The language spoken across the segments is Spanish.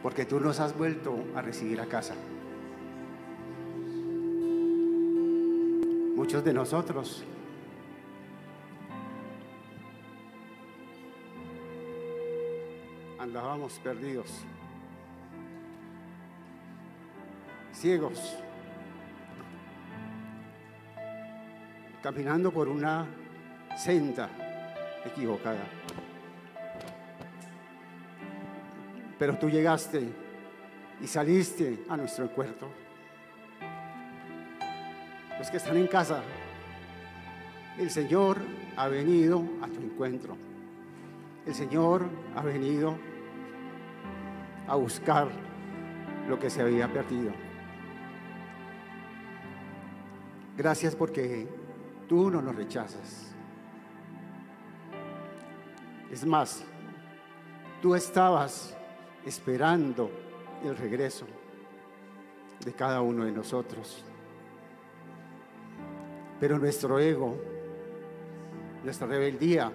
porque tú nos has vuelto a recibir a casa. Muchos de nosotros andábamos perdidos, ciegos, caminando por una senda equivocada. Pero tú llegaste y saliste a nuestro encuentro. Los que están en casa, el Señor ha venido a tu encuentro. El Señor ha venido a buscar lo que se había perdido. Gracias porque tú no nos rechazas. Es más, tú estabas esperando el regreso de cada uno de nosotros. Pero nuestro ego, nuestra rebeldía,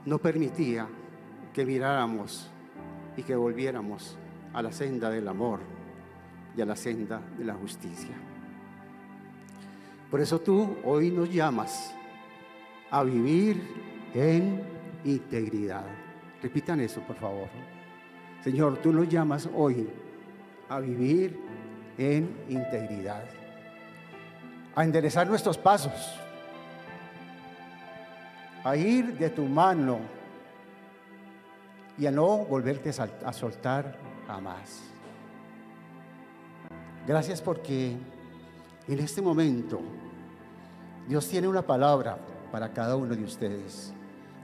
no permitía que miráramos y que volviéramos a la senda del amor y a la senda de la justicia. Por eso tú hoy nos llamas a vivir en integridad. Repitan eso, por favor. Señor, tú nos llamas hoy a vivir en integridad, a enderezar nuestros pasos, a ir de tu mano y a no volverte a soltar jamás. Gracias porque en este momento Dios tiene una palabra para cada uno de ustedes.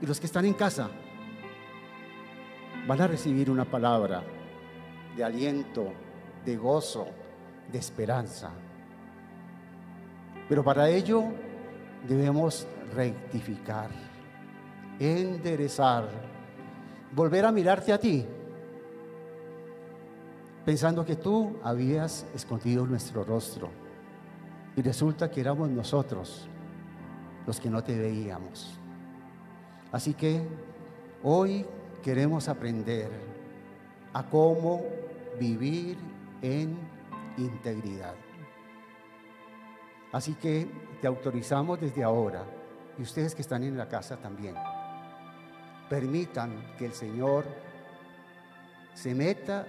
Y los que están en casa van a recibir una palabra de aliento, de gozo, de esperanza. Pero para ello debemos rectificar, enderezar, volver a mirarte a ti, pensando que tú habías escondido nuestro rostro y resulta que éramos nosotros los que no te veíamos. Así que hoy queremos aprender a cómo vivir en integridad. Así que te autorizamos desde ahora, y ustedes que están en la casa también, permitan que el Señor se meta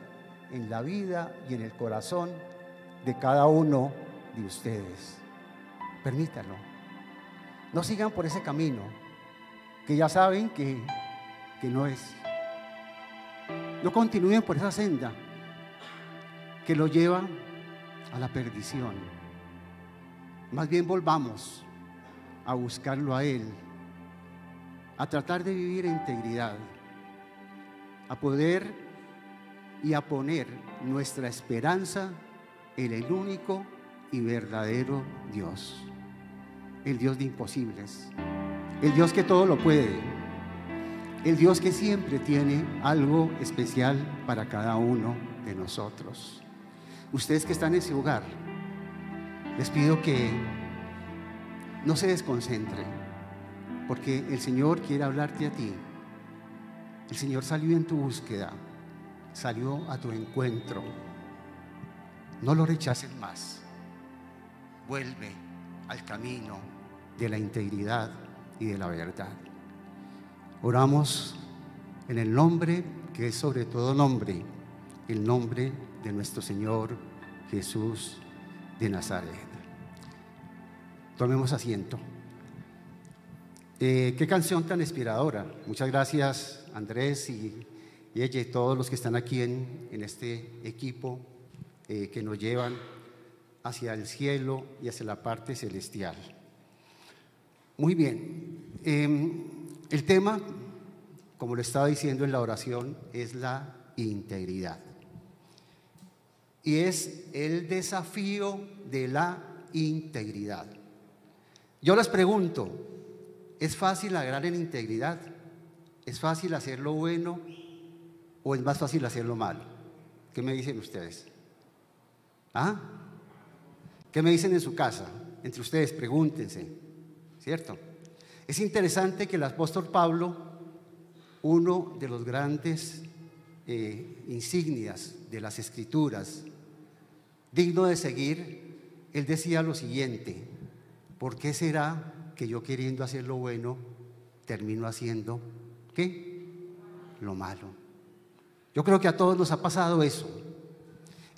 en la vida y en el corazón de cada uno de ustedes. Permítanlo. No sigan por ese camino que ya saben que no es. No continúen por esa senda que lo lleva a la perdición. Más bien volvamos a buscarlo a Él, a tratar de vivir en integridad, a poder y a poner nuestra esperanza en el único y verdadero Dios, el Dios de imposibles, el Dios que todo lo puede, el Dios que siempre tiene algo especial para cada uno de nosotros. Ustedes que están en ese hogar, les pido que no se desconcentren, porque el Señor quiere hablarte a ti. El Señor salió en tu búsqueda, salió a tu encuentro. No lo rechaces más. Vuelve al camino de la integridad y de la verdad. Oramos en el nombre que es sobre todo nombre, el nombre de nuestro Señor Jesús de Nazaret. Tomemos asiento. Qué canción tan inspiradora. Muchas gracias, Andrés y ella y todos los que están aquí en este equipo que nos llevan hacia el cielo y hacia la parte celestial. Muy bien. El tema, como lo estaba diciendo en la oración, es la integridad. Y es el desafío de la integridad. Yo les pregunto, ¿es fácil agarrar en integridad? ¿Es fácil hacer lo bueno o es más fácil hacer lo malo? ¿Qué me dicen ustedes? ¿Ah? ¿Qué me dicen en su casa? Entre ustedes, pregúntense, ¿cierto? Es interesante que el apóstol Pablo uno de los grandes insignias de las Escrituras, digno de seguir, él decía lo siguiente: ¿por qué será que yo, queriendo hacer lo bueno, termino haciendo ¿qué? Lo malo? Yo creo que a todos nos ha pasado eso.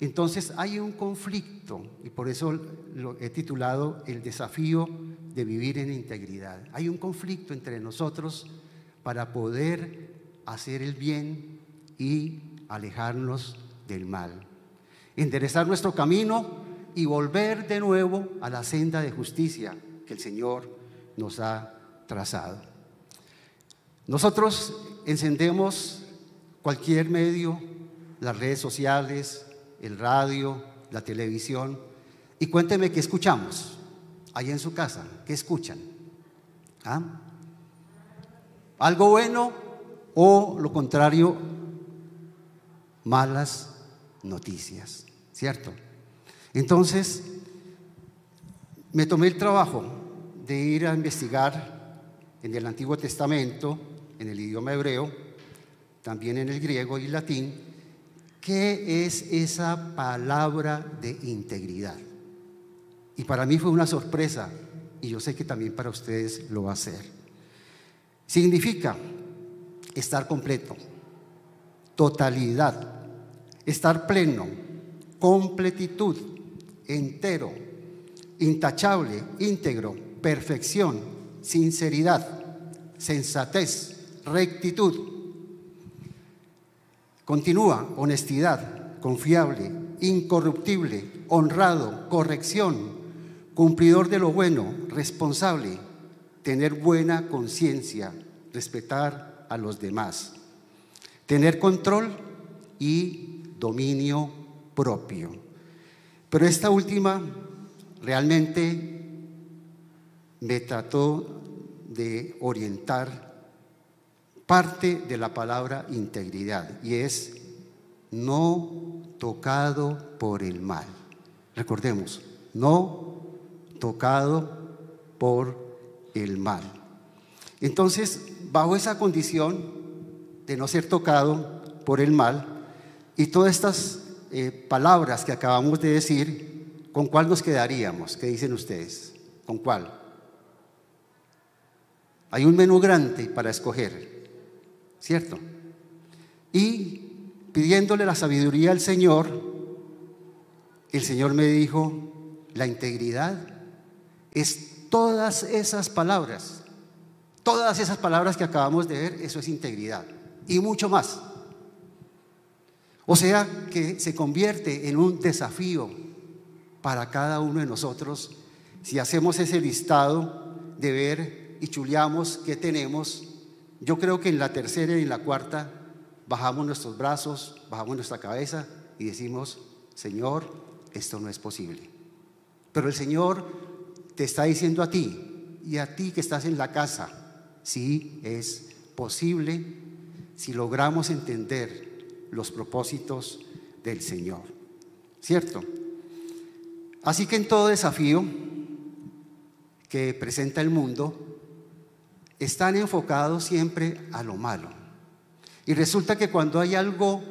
Entonces hay un conflicto, y por eso lo he titulado El desafío de vivir en integridad. Hay un conflicto entre nosotros para poder hacer el bien y alejarnos del mal, enderezar nuestro camino y volver de nuevo a la senda de justicia que el Señor nos ha trazado. Nosotros encendemos cualquier medio, las redes sociales, el radio, la televisión, y cuénteme qué escuchamos allá en su casa. ¿Qué escuchan? ¿Ah? ¿Algo bueno o lo contrario? Malas noticias, ¿cierto? Entonces, me tomé el trabajo de ir a investigar en el Antiguo Testamento, en el idioma hebreo, también en el griego y latín, ¿qué es esa palabra de integridad? Y para mí fue una sorpresa, y yo sé que también para ustedes lo va a ser. Significa estar completo, totalidad, estar pleno, completitud, entero, intachable, íntegro, perfección, sinceridad, sensatez, rectitud. Continúa: honestidad, confiable, incorruptible, honrado, corrección, cumplidor de lo bueno, responsable, tener buena conciencia, respetar a los demás, tener control y dominio propio. Pero esta última realmente me trató de orientar parte de la palabra integridad, y es no tocado por el mal. Recordemos, no tocado por el mal. Entonces, bajo esa condición de no ser tocado por el mal, y todas estas palabras que acabamos de decir, ¿con cuál nos quedaríamos? ¿Qué dicen ustedes? ¿Con cuál? Hay un menú grande para escoger, ¿cierto? Y pidiéndole la sabiduría al Señor, el Señor me dijo: la integridad es todas esas palabras que acabamos de ver. Eso es integridad y mucho más. O sea que se convierte en un desafío para cada uno de nosotros si hacemos ese listado de ver y chuleamos qué tenemos. Yo creo que en la tercera y en la cuarta bajamos nuestros brazos, bajamos nuestra cabeza y decimos: Señor, esto no es posible. Pero el Señor te está diciendo a ti, y a ti que estás en la casa, sí es posible si logramos entender los propósitos del Señor, ¿cierto? Así que en todo desafío que presenta el mundo, están enfocados siempre a lo malo. Y resulta que cuando hay algo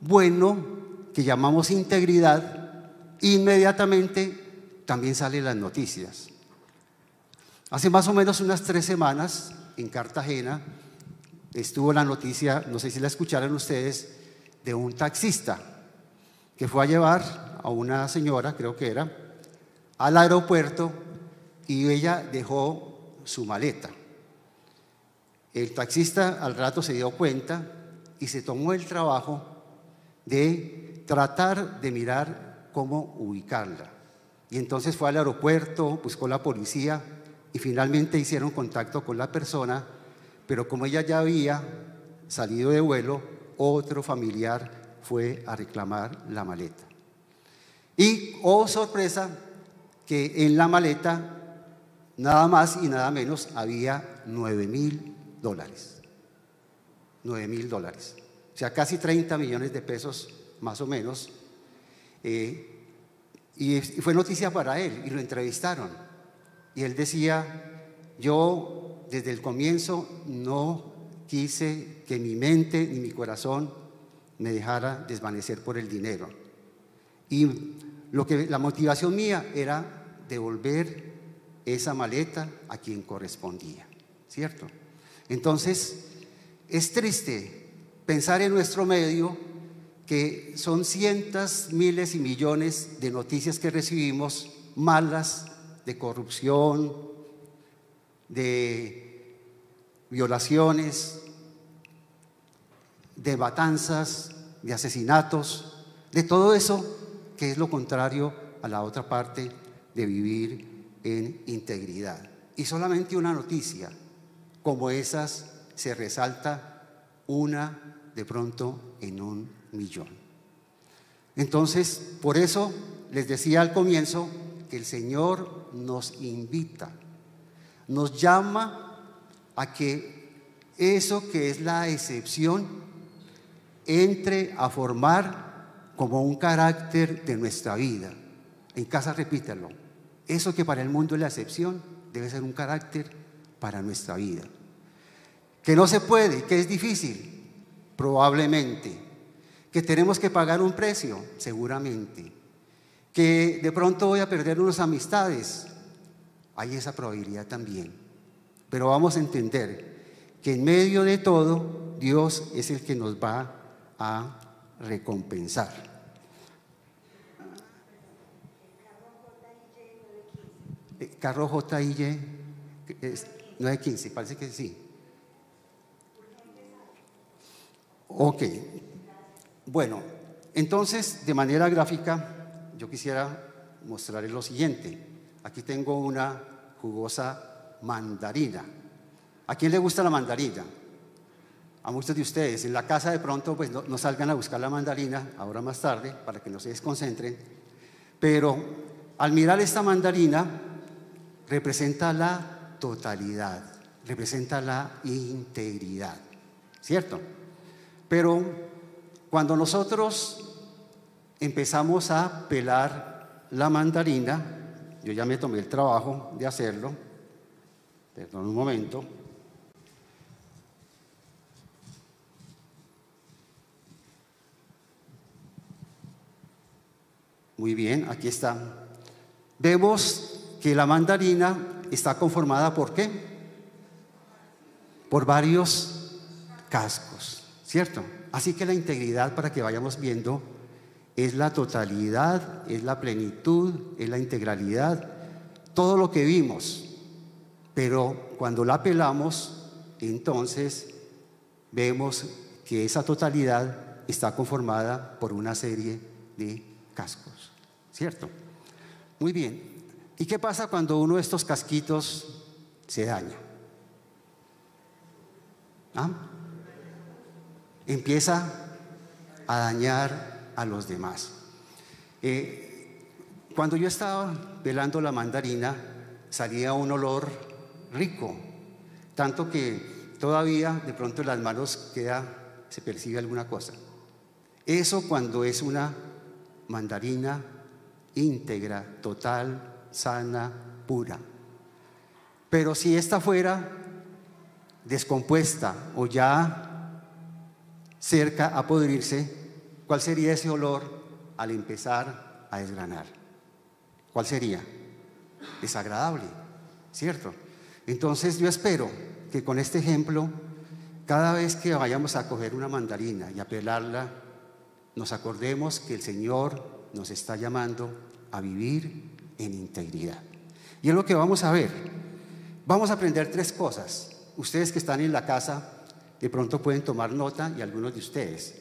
bueno que llamamos integridad, inmediatamente también salen las noticias. Hace más o menos unas 3 semanas en Cartagena estuvo la noticia, no sé si la escucharon ustedes, de un taxista que fue a llevar a una señora, creo que era, al aeropuerto, y ella dejó su maleta. El taxista al rato se dio cuenta y se tomó el trabajo de tratar de mirar cómo ubicarla. Y entonces fue al aeropuerto, buscó la policía y finalmente hicieron contacto con la persona, pero como ella ya había salido de vuelo, otro familiar fue a reclamar la maleta. Y, oh sorpresa, que en la maleta nada más y nada menos había $9,000. $9,000, o sea, casi 30 millones de pesos más o menos. Y fue noticia para él, y lo entrevistaron. Y él decía: yo desde el comienzo no quise que mi mente ni mi corazón me dejara desvanecer por el dinero. Y la motivación mía era devolver esa maleta a quien correspondía, ¿cierto? Entonces, es triste pensar en nuestro medio que son cientos, miles y millones de noticias que recibimos malas, de corrupción, de violaciones, de matanzas, de asesinatos, de todo eso que es lo contrario a la otra parte de vivir en integridad. Y solamente una noticia como esas se resalta una de pronto en 1.000.000. Entonces, por eso les decía al comienzo que el Señor nos invita, nos llama a que eso que es la excepción entre a formar como un carácter de nuestra vida. En casa repítalo, eso que para el mundo es la excepción debe ser un carácter para nuestra vida. Que no se puede, que es difícil, probablemente. Que tenemos que pagar un precio, seguramente. Que de pronto voy a perder unas amistades, hay esa probabilidad también. Pero vamos a entender que en medio de todo, Dios es el que nos va a recompensar. Carro JIY 915, parece que sí. Ok. Bueno, entonces, de manera gráfica, yo quisiera mostrarles lo siguiente. Aquí tengo una jugosa mandarina. ¿A quién le gusta la mandarina? A muchos de ustedes. En la casa de pronto pues no salgan a buscar la mandarina, ahora más tarde, para que no se desconcentren. Pero al mirar esta mandarina, representa la totalidad, representa la integridad, ¿cierto? Pero cuando nosotros empezamos a pelar la mandarina, yo ya me tomé el trabajo de hacerlo, perdón un momento. Muy bien, aquí está. Vemos que la mandarina está conformada ¿por qué? Por varios cascos, ¿cierto? Así que la integridad, para que vayamos viendo, es la totalidad, es la plenitud, es la integralidad, todo lo que vimos. Pero cuando la pelamos, entonces vemos que esa totalidad está conformada por una serie de cascos, ¿cierto? Muy bien. ¿Y qué pasa cuando uno de estos casquitos se daña? Empieza a dañar a los demás. Cuando yo estaba pelando la mandarina, salía un olor rico, tanto que todavía de pronto en las manos se percibe alguna cosa. Eso cuando es una mandarina íntegra, total, sana, pura. Pero si esta fuera descompuesta o ya cerca a podrirse, ¿cuál sería ese olor al empezar a desgranar? ¿Cuál sería? Desagradable, ¿cierto? Entonces yo espero que con este ejemplo, cada vez que vayamos a coger una mandarina y a pelarla, nos acordemos que el Señor nos está llamando a vivir en integridad. Y es lo que vamos a ver. Vamos a aprender 3 cosas. Ustedes que están en la casa de pronto pueden tomar nota, y algunos de ustedes.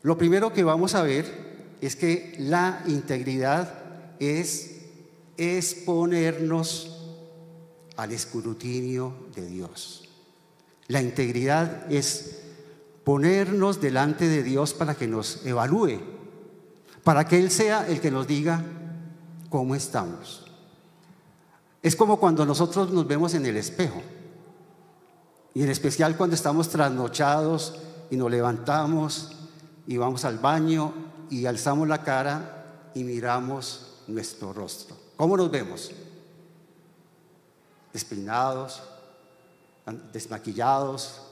Lo primero que vamos a ver es que la integridad es exponernos al escrutinio de Dios. La integridad es ponernos delante de Dios para que nos evalúe, para que Él sea el que nos diga cómo estamos. Es como cuando nosotros nos vemos en el espejo, y en especial cuando estamos trasnochados y nos levantamos y vamos al baño y alzamos la cara y miramos nuestro rostro. ¿Cómo nos vemos? Despeinados, desmaquillados,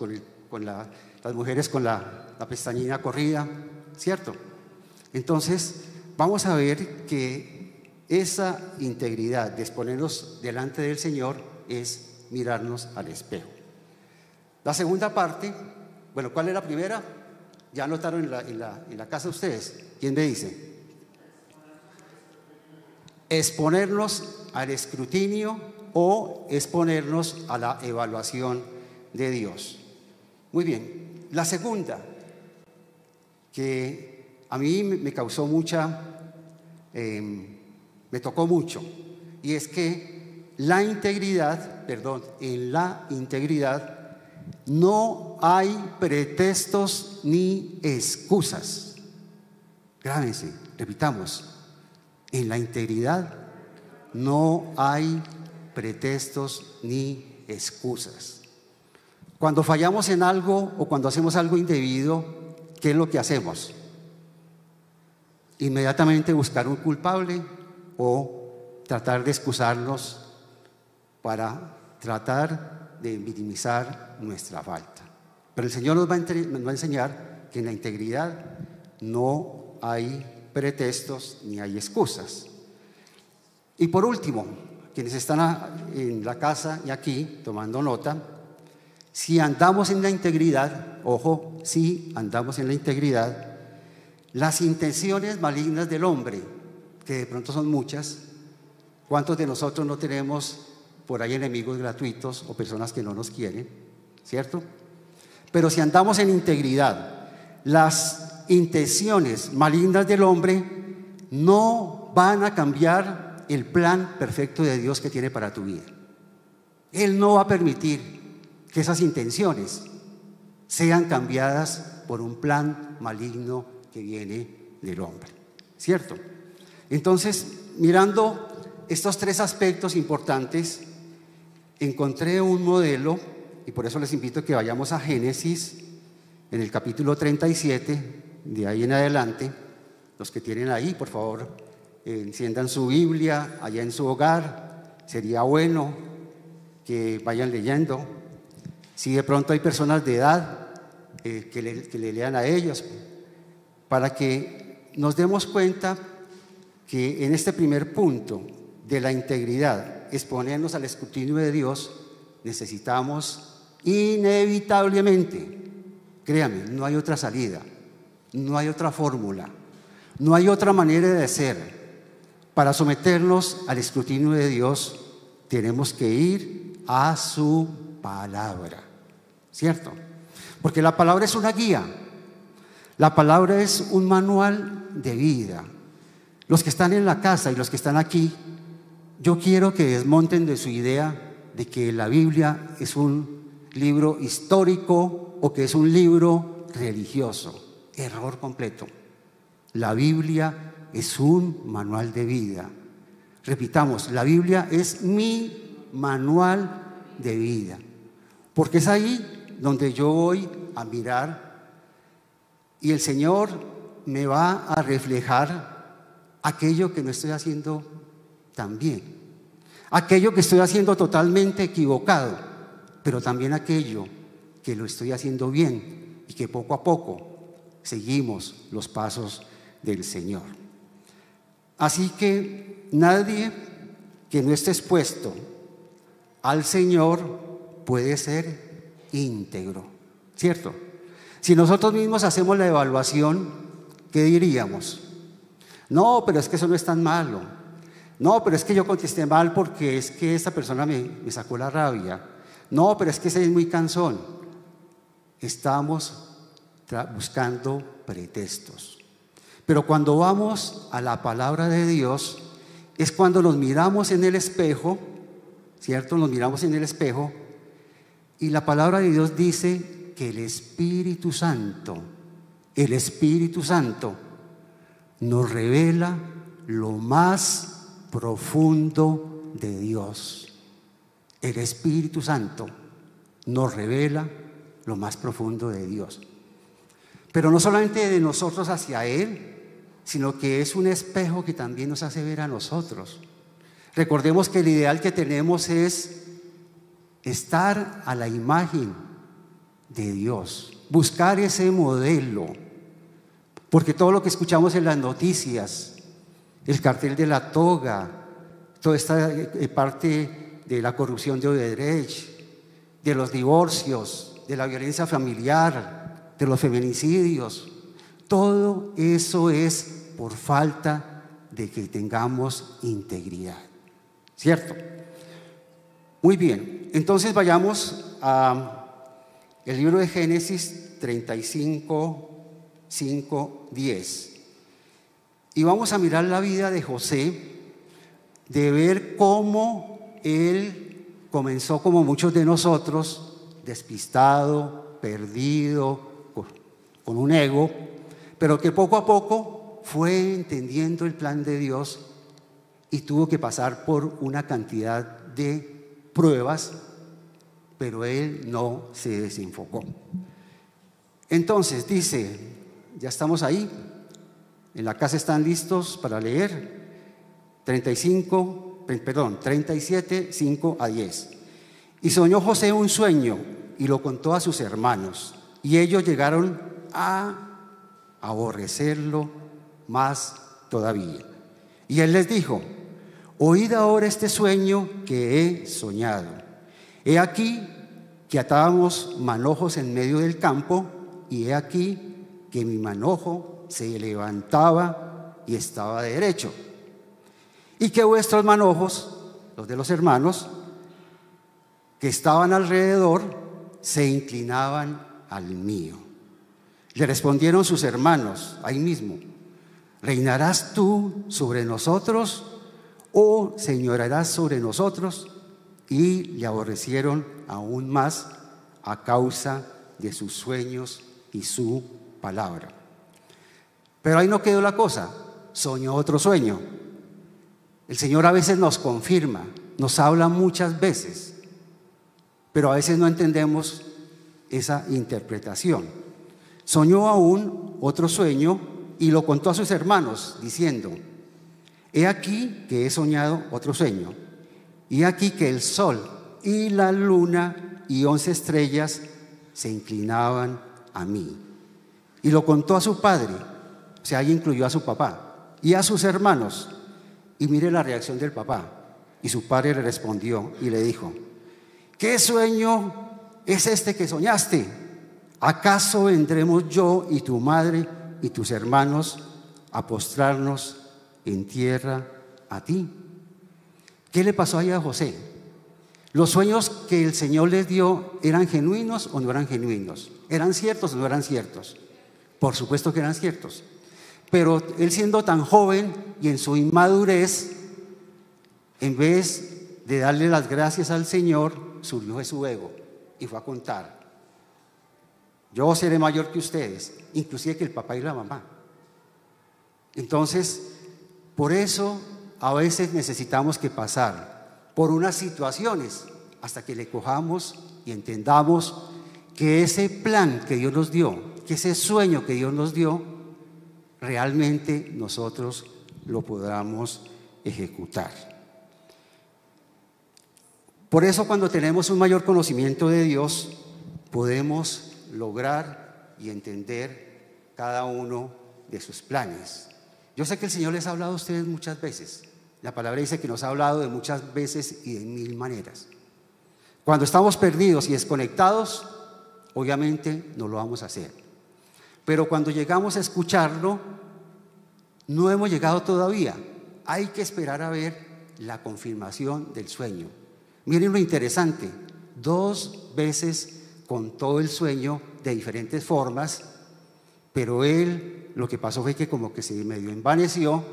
con las mujeres con la pestañina corrida, ¿cierto? Entonces, vamos a ver que esa integridad de exponernos delante del Señor es mirarnos al espejo. La segunda parte, bueno, ¿cuál es la primera? Ya anotaron en la casa ustedes. ¿Quién me dice? Exponernos al escrutinio o exponernos a la evaluación de Dios. Muy bien. La segunda, que a mí me causó me tocó mucho, y es que en la integridad no hay pretextos ni excusas. Grábense, repitamos, en la integridad no hay pretextos ni excusas. Cuando fallamos en algo o cuando hacemos algo indebido, ¿qué es lo que hacemos? Inmediatamente buscar un culpable o tratar de excusarnos para tratar de minimizar nuestra falta. Pero el Señor nos va a enseñar que en la integridad no hay pretextos ni hay excusas. Y por último, quienes están en la casa y aquí tomando nota, si andamos en la integridad, ojo, si andamos en la integridad, las intenciones malignas del hombre, que de pronto son muchas, ¿cuántos de nosotros no tenemos por ahí enemigos gratuitos o personas que no nos quieren? ¿Cierto? Pero si andamos en integridad, las intenciones malignas del hombre no van a cambiar el plan perfecto de Dios que tiene para tu vida. Él no va a permitir que esas intenciones sean cambiadas por un plan maligno que viene del hombre, ¿cierto? Entonces, mirando estos tres aspectos importantes, encontré un modelo, y por eso les invito a que vayamos a Génesis, en el capítulo 37, de ahí en adelante. Los que tienen ahí, por favor, enciendan su Biblia allá en su hogar. Sería bueno que vayan leyendo. Si de pronto hay personas de edad, que le lean a ellos, para que nos demos cuenta que en este primer punto de la integridad, exponernos al escrutinio de Dios, necesitamos inevitablemente, créanme, no hay otra salida, no hay otra fórmula, no hay otra manera de ser. Para someternos al escrutinio de Dios, tenemos que ir a su palabra, ¿cierto? Porque la palabra es una guía, la palabra es un manual de vida. Los que están en la casa y los que están aquí, yo quiero que desmonten de su idea de que la Biblia es un libro histórico o que es un libro religioso. Error completo. La Biblia es un manual de vida. Repitamos, la Biblia es mi manual de vida, porque es ahí donde yo voy a mirar y el Señor me va a reflejar aquello que no estoy haciendo tan bien, aquello que estoy haciendo totalmente equivocado, pero también aquello que lo estoy haciendo bien y que poco a poco seguimos los pasos del Señor. Así que nadie que no esté expuesto al Señor puede ser íntegro, ¿cierto? Si nosotros mismos hacemos la evaluación, ¿qué diríamos? No, pero es que eso no es tan malo. No, pero es que yo contesté mal porque es que esta persona me sacó la rabia. No, pero es que ese es muy cansón. Estamos buscando pretextos. Pero cuando vamos a la palabra de Dios, es cuando nos miramos en el espejo, ¿cierto? Nos miramos en el espejo y la palabra de Dios dice que el Espíritu Santo nos revela lo más profundo de Dios. El Espíritu Santo nos revela lo más profundo de Dios. Pero no solamente de nosotros hacia Él, sino que es un espejo que también nos hace ver a nosotros. Recordemos que el ideal que tenemos es estar a la imagen de Dios, buscar ese modelo, porque todo lo que escuchamos en las noticias, el cartel de la toga, toda esta parte de la corrupción de Odebrecht, de los divorcios, de la violencia familiar, de los feminicidios, todo eso es por falta de que tengamos integridad, ¿cierto? Muy bien, entonces vayamos a el libro de Génesis 35, 5, 10. Y vamos a mirar la vida de José, de ver cómo él comenzó como muchos de nosotros, despistado, perdido, con un ego, pero que poco a poco fue entendiendo el plan de Dios y tuvo que pasar por una cantidad de pruebas, pero él no se desenfocó. Entonces dice, ya estamos ahí, en la casa están listos para leer, 37, 5 a 10. Y soñó José un sueño y lo contó a sus hermanos, y ellos llegaron a aborrecerlo más todavía. Y él les dijo: oíd ahora este sueño que he soñado. He aquí que atábamos manojos en medio del campo, y he aquí que mi manojo se levantaba y estaba derecho, y que vuestros manojos, los de los hermanos que estaban alrededor, se inclinaban al mío. Le respondieron sus hermanos ahí mismo: ¿reinarás tú sobre nosotros o señorarás sobre nosotros? Y le aborrecieron aún más a causa de sus sueños y su palabra. Pero ahí no quedó la cosa, soñó otro sueño. El Señor a veces nos confirma, nos habla muchas veces, pero a veces no entendemos esa interpretación. Soñó aún otro sueño y lo contó a sus hermanos, diciendo: he aquí que he soñado otro sueño, y aquí que el sol y la luna y 11 estrellas se inclinaban a mí. Y lo contó a su padre, o sea, ahí incluyó a su papá, y a sus hermanos. Y mire la reacción del papá. Y su padre le respondió y le dijo: ¿qué sueño es este que soñaste? ¿Acaso vendremos yo y tu madre y tus hermanos a postrarnos en tierra a ti? ¿Qué le pasó ahí a José? ¿Los sueños que el Señor les dio eran genuinos o no eran genuinos? ¿Eran ciertos o no eran ciertos? Por supuesto que eran ciertos. Pero él, siendo tan joven y en su inmadurez, en vez de darle las gracias al Señor, surgió de su ego y fue a contar: yo seré mayor que ustedes, inclusive que el papá y la mamá. Entonces, por eso a veces necesitamos que pasar por unas situaciones hasta que le cojamos y entendamos que ese plan que Dios nos dio, que ese sueño que Dios nos dio, realmente nosotros lo podamos ejecutar. Por eso, cuando tenemos un mayor conocimiento de Dios, podemos lograr y entender cada uno de sus planes. Yo sé que el Señor les ha hablado a ustedes muchas veces. La palabra dice que nos ha hablado de muchas veces y de mil maneras. Cuando estamos perdidos y desconectados, obviamente no lo vamos a hacer. Pero cuando llegamos a escucharlo, no hemos llegado todavía. Hay que esperar a ver la confirmación del sueño. Miren lo interesante: 2 veces contó el sueño de diferentes formas, pero él lo que pasó fue que como que se medio envaneció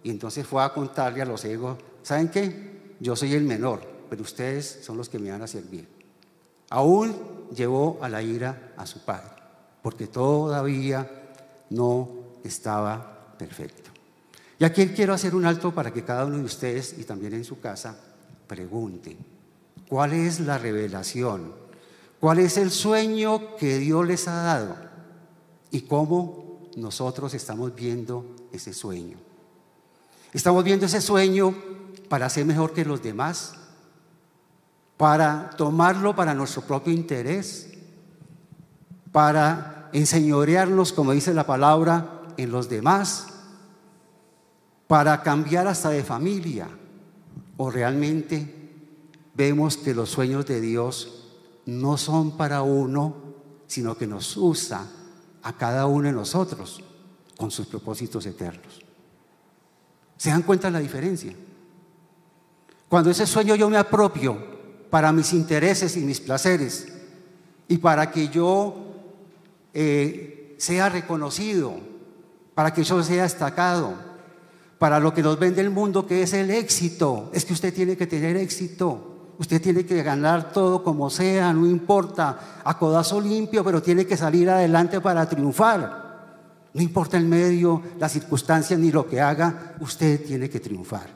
y entonces fue a contarle a los egos: ¿saben qué? Yo soy el menor, pero ustedes son los que me van a servir. Aún llevó a la ira a su padre, porque todavía no estaba perfecto. Y aquí quiero hacer un alto para que cada uno de ustedes, y también en su casa, pregunte: ¿cuál es la revelación? ¿Cuál es el sueño que Dios les ha dado? ¿Y cómo nosotros estamos viendo ese sueño? ¿Estamos viendo ese sueño para ser mejor que los demás? ¿Para tomarlo para nuestro propio interés? para enseñorearnos, como dice la palabra, en los demás, para cambiar hasta de familia, o realmente vemos que los sueños de Dios no son para uno, sino que nos usa a cada uno de nosotros con sus propósitos eternos. ¿Se dan cuenta de la diferencia? Cuando ese sueño yo me apropio para mis intereses y mis placeres y para que yo sea reconocido, para que yo sea destacado, para lo que nos vende el mundo, que es el éxito. Es que usted tiene que tener éxito, usted tiene que ganar todo como sea, no importa, a codazo limpio, pero tiene que salir adelante para triunfar. No importa el medio, las circunstancias ni lo que haga, usted tiene que triunfar.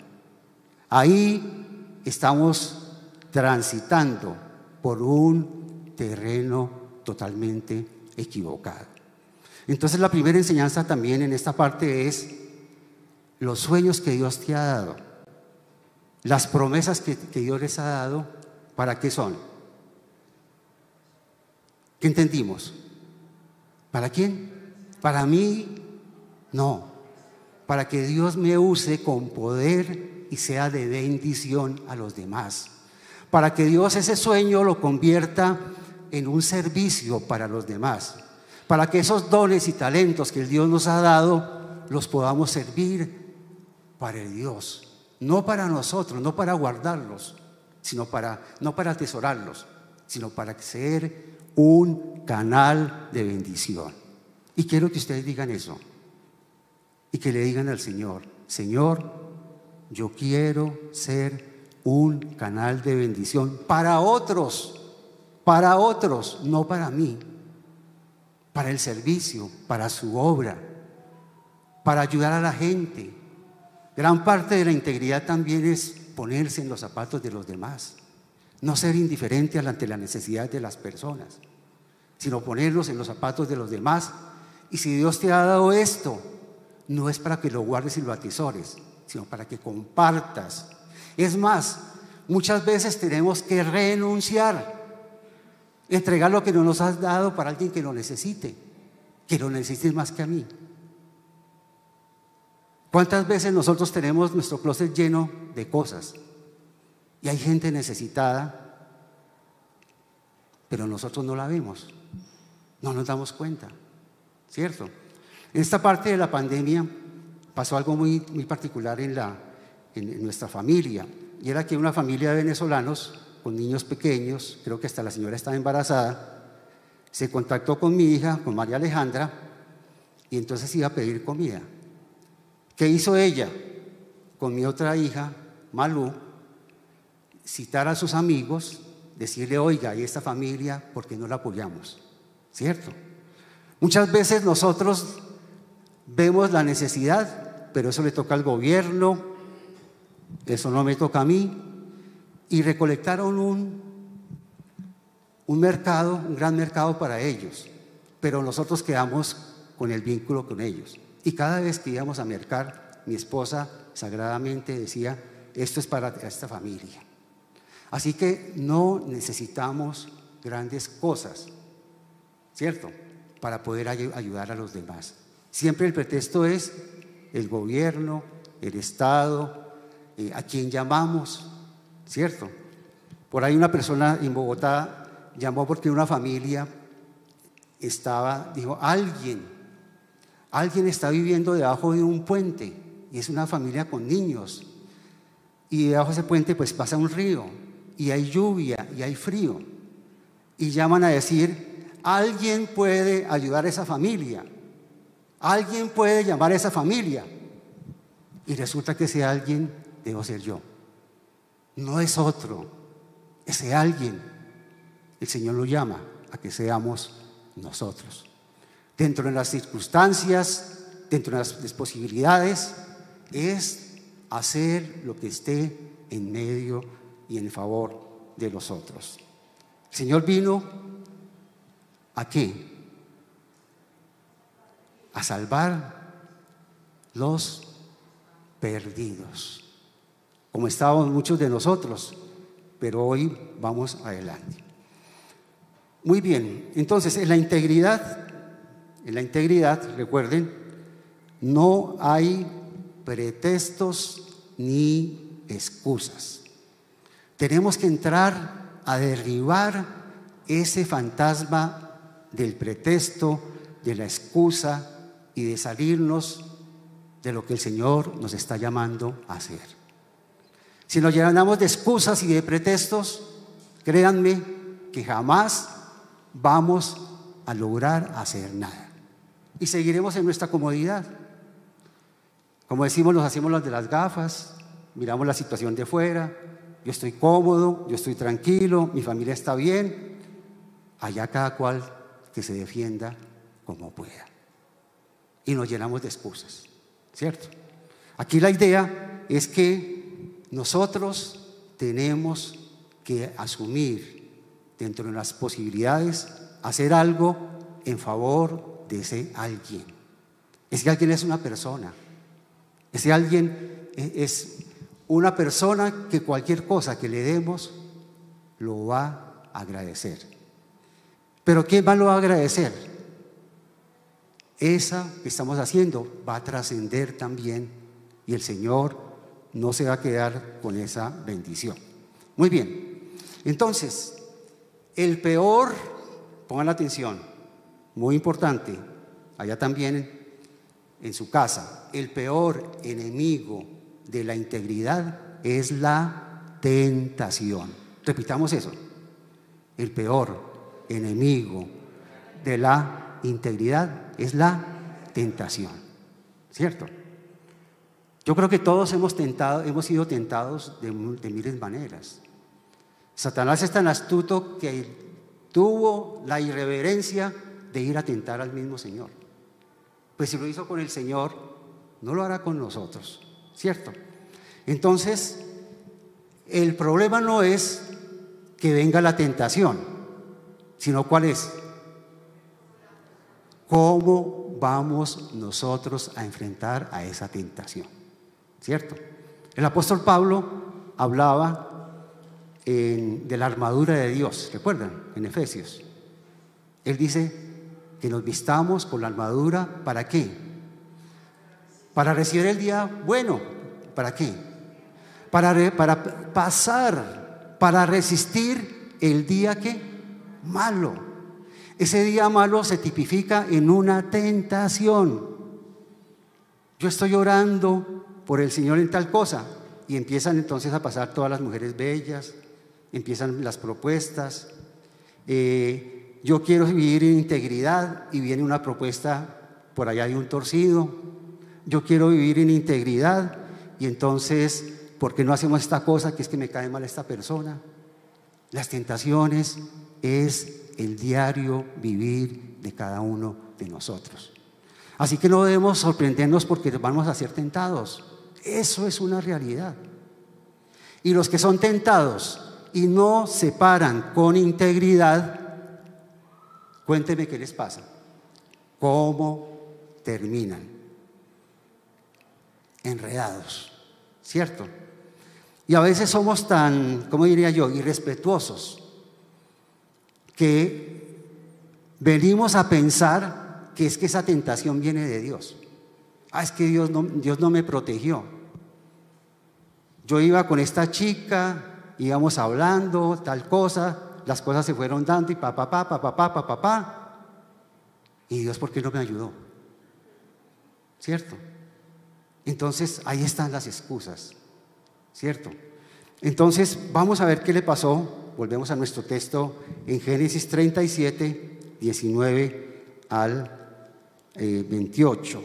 Ahí estamos transitando por un terreno totalmente equivocado. Entonces la primera enseñanza también en esta parte es los sueños que Dios te ha dado, las promesas que Dios les ha dado, ¿para qué son? ¿Qué entendimos? ¿Para quién? Para mí, no. Para que Dios me use con poder y sea de bendición a los demás. Para que Dios ese sueño lo convierta en un servicio para los demás. Para que esos dones y talentos que el Dios nos ha dado los podamos servir para el Dios. No para nosotros, no para guardarlos, no para atesorarlos, sino para ser un canal de bendición. Y quiero que ustedes digan eso y que le digan al Señor: Señor, yo quiero ser un canal de bendición para otros, no para mí, para el servicio, para su obra, para ayudar a la gente. Gran parte de la integridad también es ponerse en los zapatos de los demás, no ser indiferente ante la necesidad de las personas, sino ponernos en los zapatos de los demás. Y si Dios te ha dado esto, no es para que lo guardes y lo atesores, sino para que compartas. Es más, muchas veces tenemos que renunciar, entregar lo que no nos has dado para alguien que lo necesite más que a mí. ¿Cuántas veces nosotros tenemos nuestro closet lleno de cosas y hay gente necesitada, pero nosotros no la vemos, no nos damos cuenta? ¿Cierto? En esta parte de la pandemia pasó algo muy particular en nuestra familia, y era que una familia de venezolanos con niños pequeños, creo que hasta la señora estaba embarazada, se contactó con mi hija, con María Alejandra, y entonces iba a pedir comida. ¿Qué hizo ella? Con mi otra hija, Malú, citar a sus amigos, decirle: oiga, ¿y esta familia por qué no la apoyamos? ¿Cierto? Muchas veces nosotros vemos la necesidad, pero eso le toca al gobierno, eso no me toca a mí, y recolectaron un mercado, un gran mercado para ellos, pero nosotros quedamos con el vínculo con ellos. Y cada vez que íbamos a mercar, mi esposa sagradamente decía: esto es para esta familia. Así que no necesitamos grandes cosas, ¿cierto?, para poder ayudar a los demás. Siempre el pretexto es el gobierno, el Estado, a quien llamamos, ¿cierto? Por ahí una persona en Bogotá llamó porque una familia dijo: alguien está viviendo debajo de un puente, y es una familia con niños, y debajo de ese puente pues pasa un río, y hay lluvia y hay frío, y llaman a decir: alguien puede ayudar a esa familia, alguien puede llamar a esa familia, y resulta que ese alguien debo ser yo, no es otro. Ese alguien, el Señor lo llama a que seamos nosotros, dentro de las circunstancias, dentro de las posibilidades, es hacer lo que esté en medio y en favor de los otros. El Señor vino ¿a qué? A salvar los perdidos, como estábamos muchos de nosotros, pero hoy vamos adelante. Muy bien, entonces en la integridad, recuerden, no hay pretextos ni excusas. Tenemos que entrar a derribar ese fantasma del pretexto, de la excusa y de salirnos de lo que el Señor nos está llamando a hacer. Si nos llenamos de excusas y de pretextos, créanme que jamás vamos a lograr hacer nada y seguiremos en nuestra comodidad. Como decimos, nos hacemos las de las gafas, miramos la situación de fuera, yo estoy cómodo, yo estoy tranquilo, mi familia está bien, allá cada cual que se defienda como pueda. Y nos llenamos de excusas, ¿cierto? Aquí la idea es que nosotros tenemos que asumir dentro de las posibilidades, hacer algo en favor de ese alguien. Ese alguien es una persona. Ese alguien es una persona que cualquier cosa que le demos lo va a agradecer. Pero ¿quién más lo va a agradecer? Esa que estamos haciendo va a trascender también y el Señor no se va a quedar con esa bendición. Muy bien, entonces, el peor, pongan atención, muy importante, allá también en su casa, el peor enemigo de la integridad es la tentación. Repitamos eso, el peor enemigo de la integridad es la tentación, ¿cierto? Yo creo que todos hemos sido tentados de miles de maneras. Satanás es tan astuto que tuvo la irreverencia de ir a tentar al mismo Señor. Pues si lo hizo con el Señor, no lo hará con nosotros, ¿cierto? Entonces, el problema no es que venga la tentación, sino ¿cuál es? ¿Cómo vamos nosotros a enfrentar a esa tentación? ¿Cierto? El apóstol Pablo hablaba de la armadura de Dios, ¿recuerdan? En Efesios. Él dice que nos vistamos con la armadura, ¿para qué? Para recibir el día bueno. ¿Para qué? Para pasar, para resistir el día ¿qué? Malo. Ese día malo se tipifica en una tentación. Yo estoy orando por el Señor en tal cosa y empiezan entonces a pasar todas las mujeres bellas, empiezan las propuestas, yo quiero vivir en integridad y viene una propuesta por allá de un torcido, yo quiero vivir en integridad y entonces, ¿por qué no hacemos esta cosa que es que me cae mal esta persona? Las tentaciones es el diario vivir de cada uno de nosotros. Así que no debemos sorprendernos porque vamos a ser tentados. Eso es una realidad. Y los que son tentados y no se paran con integridad, cuénteme qué les pasa, cómo terminan. Enredados, ¿cierto? Y a veces somos tan, ¿cómo diría yo?, irrespetuosos, que venimos a pensar que es que esa tentación viene de Dios. Es que Dios no me protegió. Yo iba con esta chica, íbamos hablando, tal cosa, las cosas se fueron dando y papá. ¿Y Dios por qué no me ayudó? ¿Cierto? Entonces ahí están las excusas, ¿cierto? Entonces vamos a ver qué le pasó. Volvemos a nuestro texto en Génesis 37, 19 al 28.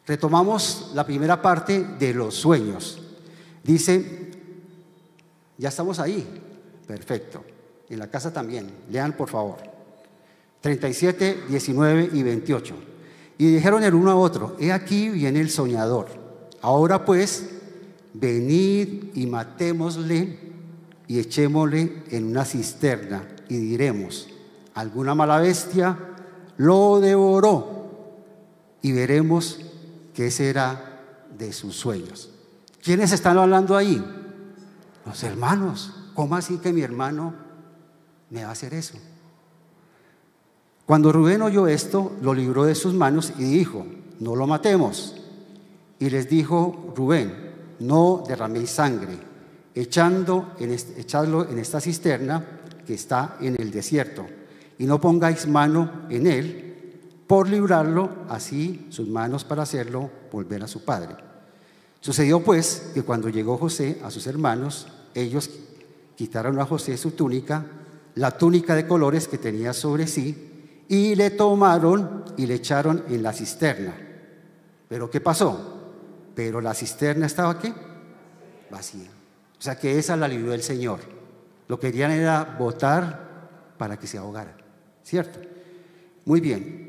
Retomamos la primera parte de los sueños. Dice, ya estamos ahí, perfecto. En la casa también, lean por favor. 37, 19 y 28. Y dijeron el uno a otro, he aquí viene el soñador. Ahora pues, venid y matémosle y echémosle en una cisterna y diremos, alguna mala bestia lo devoró y veremos qué será de sus sueños. ¿Quiénes están hablando ahí? Los hermanos. ¿Cómo así que mi hermano me va a hacer eso? Cuando Rubén oyó esto, lo libró de sus manos y dijo: no lo matemos. Y les dijo Rubén: no derraméis sangre, echadlo en esta cisterna que está en el desierto, y no pongáis mano en él por librarlo, así sus manos para hacerlo volver a su padre. Sucedió pues que cuando llegó José a sus hermanos, ellos quitaron a José su túnica, la túnica de colores que tenía sobre sí, y le tomaron y le echaron en la cisterna. ¿Pero qué pasó? Pero la cisterna estaba, ¿qué? Vacía. O sea que esa la libró el Señor. Lo que querían era botar para que se ahogara, ¿cierto? Muy bien.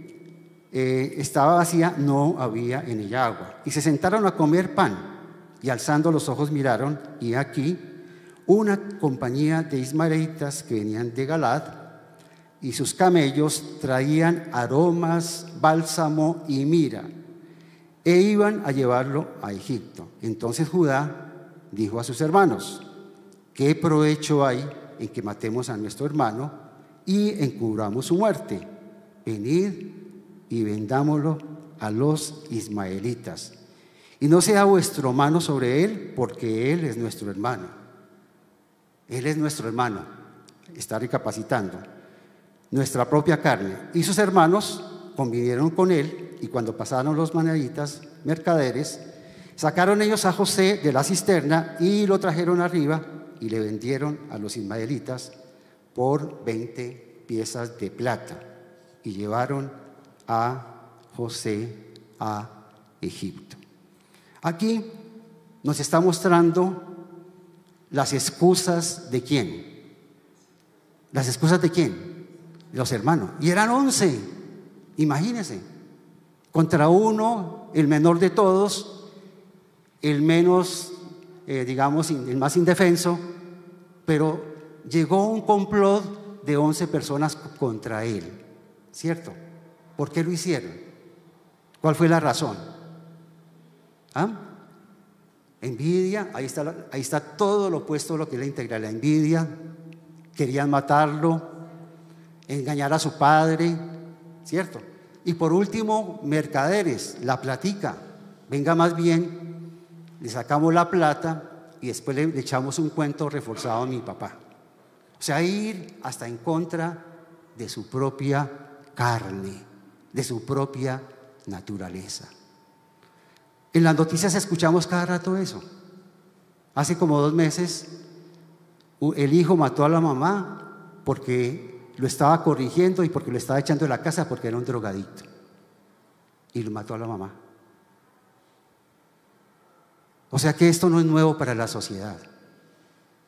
Estaba vacía, no había en ella agua. Y se sentaron a comer pan, y alzando los ojos miraron, y aquí una compañía de ismaelitas que venían de Galaad, y sus camellos traían aromas, bálsamo y mira, e iban a llevarlo a Egipto. Entonces Judá dijo a sus hermanos: ¿qué provecho hay en que matemos a nuestro hermano y encubramos su muerte? Venid y vendámoslo a los ismaelitas, y no sea vuestro mano sobre él, porque él es nuestro hermano. Él es nuestro hermano, está recapacitando, nuestra propia carne. Y sus hermanos convinieron con él, y cuando pasaron los madianitas mercaderes, sacaron ellos a José de la cisterna y lo trajeron arriba y le vendieron a los ismaelitas por 20 piezas de plata, y llevaron a José a Egipto. Aquí nos está mostrando las excusas de quién. ¿Las excusas de quién? Los hermanos. Y eran 11, imagínense, contra uno, el menor de todos, el menos, digamos, el más indefenso, pero llegó un complot de 11 personas contra él, ¿cierto? ¿Por qué lo hicieron? ¿Cuál fue la razón? ¿Ah? Envidia, ahí está todo lo opuesto a lo que es la integral, la envidia. Querían matarlo, engañar a su padre, ¿cierto? Y por último, mercaderes, la platica. Venga, más bien, le sacamos la plata y después le echamos un cuento reforzado a mi papá. O sea, ir hasta en contra de su propia carne, de su propia naturaleza. En las noticias escuchamos cada rato eso. Hace como 2 meses, el hijo mató a la mamá porque lo estaba corrigiendo y porque lo estaba echando de la casa porque era un drogadicto. Y lo mató a la mamá. O sea que esto no es nuevo para la sociedad.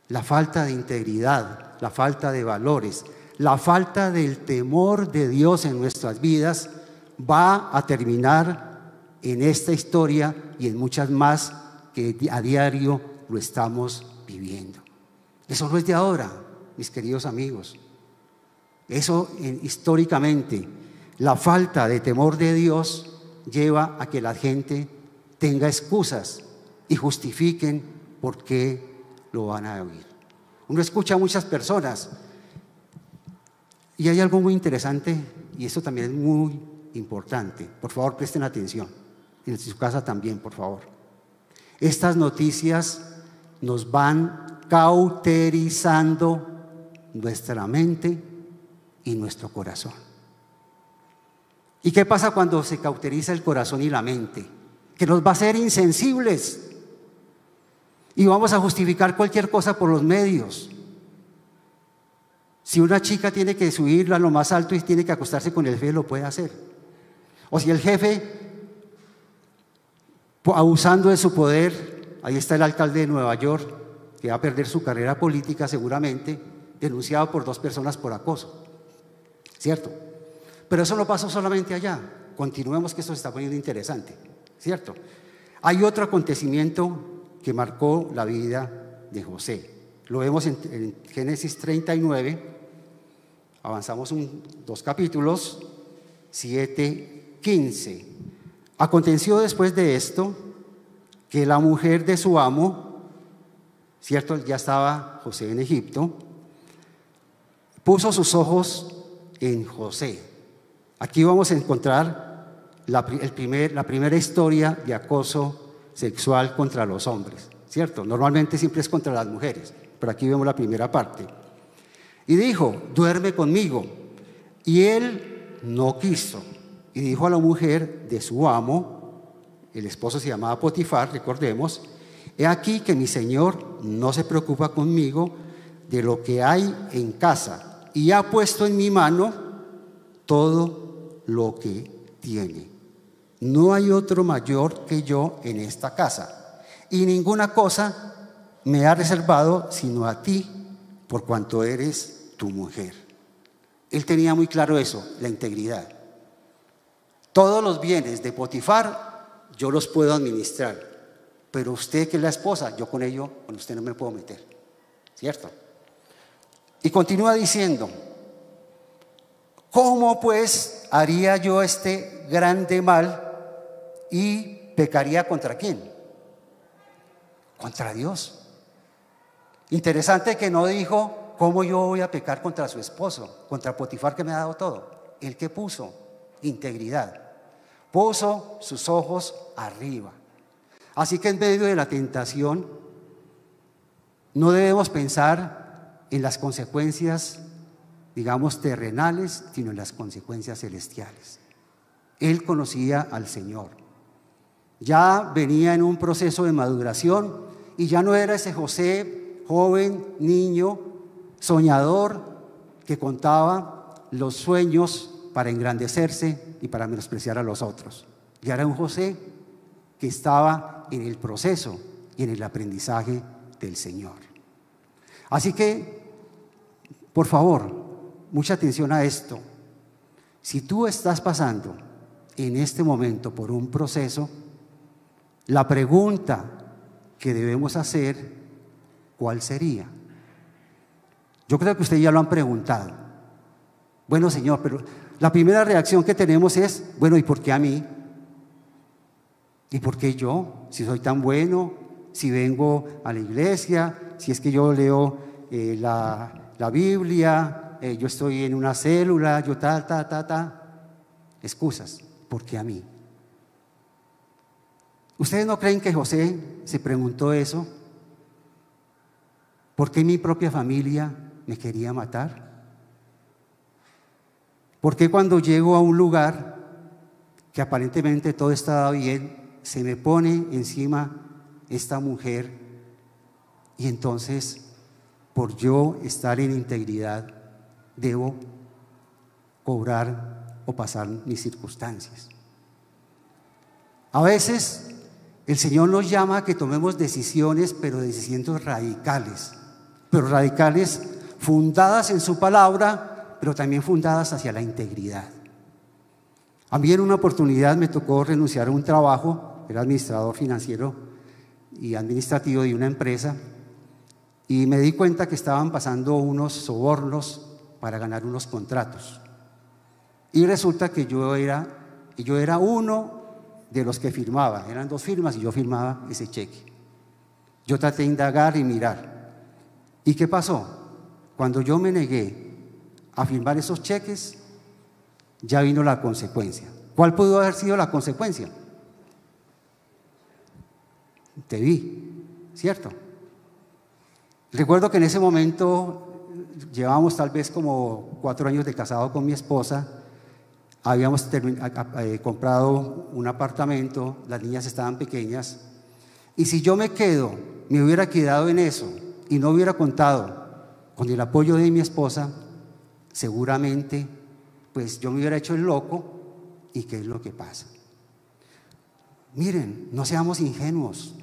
La falta de integridad, la falta de valores, la falta del temor de Dios en nuestras vidas va a terminar en esta historia y en muchas más que a diario lo estamos viviendo. Eso no es de ahora, mis queridos amigos. Eso históricamente, la falta de temor de Dios lleva a que la gente tenga excusas y justifiquen por qué lo van a oír. Uno escucha a muchas personas y hay algo muy interesante, y esto también es muy importante. Por favor, presten atención. En su casa también, por favor. Estas noticias nos van cauterizando nuestra mente y nuestro corazón. ¿Y qué pasa cuando se cauteriza el corazón y la mente? Que nos va a hacer insensibles y vamos a justificar cualquier cosa por los medios. Si una chica tiene que subirla a lo más alto y tiene que acostarse con el jefe, lo puede hacer. O si el jefe, abusando de su poder, ahí está el alcalde de Nueva York, que va a perder su carrera política seguramente, denunciado por 2 personas por acoso, ¿cierto? Pero eso no pasó solamente allá. Continuemos, que esto se está poniendo interesante, ¿cierto? Hay otro acontecimiento que marcó la vida de José. Lo vemos en Génesis 39, avanzamos 2 capítulos, 7, 15. Aconteció después de esto que la mujer de su amo, ¿cierto? Ya estaba José en Egipto, puso sus ojos en José. Aquí vamos a encontrar la primera historia de acoso sexual contra los hombres, ¿cierto? Normalmente siempre es contra las mujeres, pero aquí vemos la primera parte. Y dijo: duerme conmigo. Y él no quiso. Y dijo a la mujer de su amo, el esposo se llamaba Potifar, recordemos: he aquí que mi señor no se preocupa conmigo de lo que hay en casa, y ha puesto en mi mano todo lo que tiene. No hay otro mayor que yo en esta casa, y ninguna cosa me ha reservado sino a ti, por cuanto eres tu mujer. Él tenía muy claro eso, la integridad. Todos los bienes de Potifar yo los puedo administrar, pero usted, que es la esposa, yo con usted no me puedo meter, ¿cierto? Y continúa diciendo: ¿cómo pues haría yo este grande mal y pecaría contra quién? Contra Dios. Interesante que no dijo: ¿cómo yo voy a pecar contra su esposo, contra Potifar, que me ha dado todo? El que puso integridad, puso sus ojos arriba. Así que en medio de la tentación no debemos pensar en las consecuencias, digamos, terrenales, sino en las consecuencias celestiales. Él conocía al Señor, ya venía en un proceso de maduración y ya no era ese José joven, niño, soñador, que contaba los sueños para engrandecerse y para menospreciar a los otros. Ya era un José que estaba en el proceso y en el aprendizaje del Señor. Así que, por favor, mucha atención a esto. Si tú estás pasando en este momento por un proceso, la pregunta que debemos hacer, ¿cuál sería? Yo creo que ustedes ya lo han preguntado. Bueno, Señor, pero la primera reacción que tenemos es: bueno, ¿y por qué a mí? ¿Y por qué yo? Si soy tan bueno, si vengo a la iglesia, si es que yo leo la Biblia, yo estoy en una célula, yo excusas, ¿por qué a mí? ¿Ustedes no creen que José se preguntó eso? ¿Por qué mi propia familia me quería matar? ¿Por qué cuando llego a un lugar que aparentemente todo estaba bien, se me pone encima esta mujer? Y entonces, por yo estar en integridad, debo cobrar o pasar mis circunstancias. A veces el Señor nos llama a que tomemos decisiones, pero decisiones radicales, fundadas en su palabra, pero también fundadas hacia la integridad. A mí en una oportunidad me tocó renunciar a un trabajo, era administrador financiero y administrativo de una empresa, y me di cuenta que estaban pasando unos sobornos para ganar unos contratos. Y resulta que yo era uno de los que firmaba, eran 2 firmas y yo firmaba ese cheque. Yo traté de indagar y mirar. ¿Y qué pasó? Cuando yo me negué a firmar esos cheques, ya vino la consecuencia. ¿Cuál pudo haber sido la consecuencia? Te vi, ¿cierto? Recuerdo que en ese momento llevábamos tal vez como 4 años de casado con mi esposa. Habíamos comprado un apartamento, las niñas estaban pequeñas, y si yo me hubiera quedado en eso y no hubiera contado con el apoyo de mi esposa, seguramente pues yo me hubiera hecho el loco. ¿Y qué es lo que pasa? Miren, no seamos ingenuos.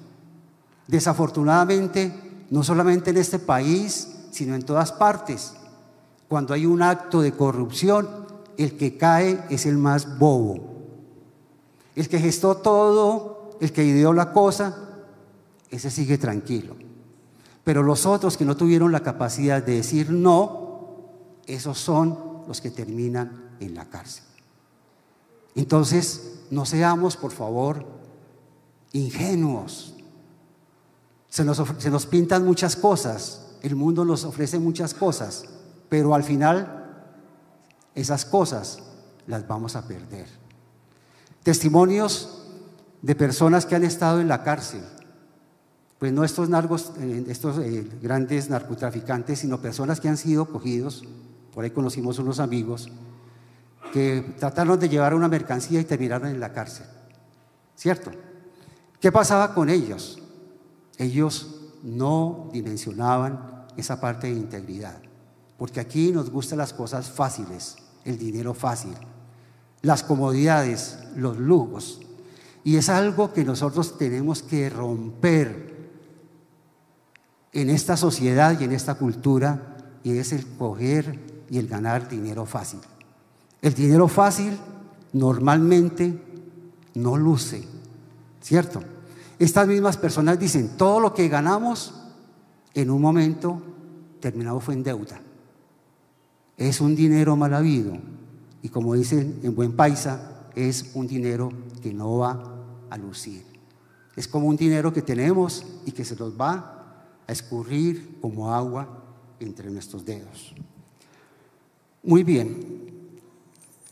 Desafortunadamente, no solamente en este país, sino en todas partes, cuando hay un acto de corrupción, el que cae es el más bobo. El que gestó todo, el que ideó la cosa, ese sigue tranquilo. Pero los otros que no tuvieron la capacidad de decir no, esos son los que terminan en la cárcel. Entonces, no seamos, por favor, ingenuos. Se nos pintan muchas cosas, el mundo nos ofrece muchas cosas, pero al final esas cosas las vamos a perder. Testimonios de personas que han estado en la cárcel, pues no estos grandes narcotraficantes, sino personas que han sido cogidos. Por ahí conocimos unos amigos que trataron de llevar una mercancía y terminaron en la cárcel, ¿cierto? ¿Qué pasaba con ellos? Ellos no dimensionaban esa parte de integridad, porque aquí nos gustan las cosas fáciles, el dinero fácil, las comodidades, los lujos, y es algo que nosotros tenemos que romper en esta sociedad y en esta cultura, y es el coger y el ganar dinero fácil. El dinero fácil normalmente no luce, ¿cierto? Estas mismas personas dicen, todo lo que ganamos en un momento terminado fue en deuda. Es un dinero mal habido, y como dicen en buen paisa, es un dinero que no va a lucir. Es como un dinero que tenemos y que se nos va a escurrir como agua entre nuestros dedos. Muy bien.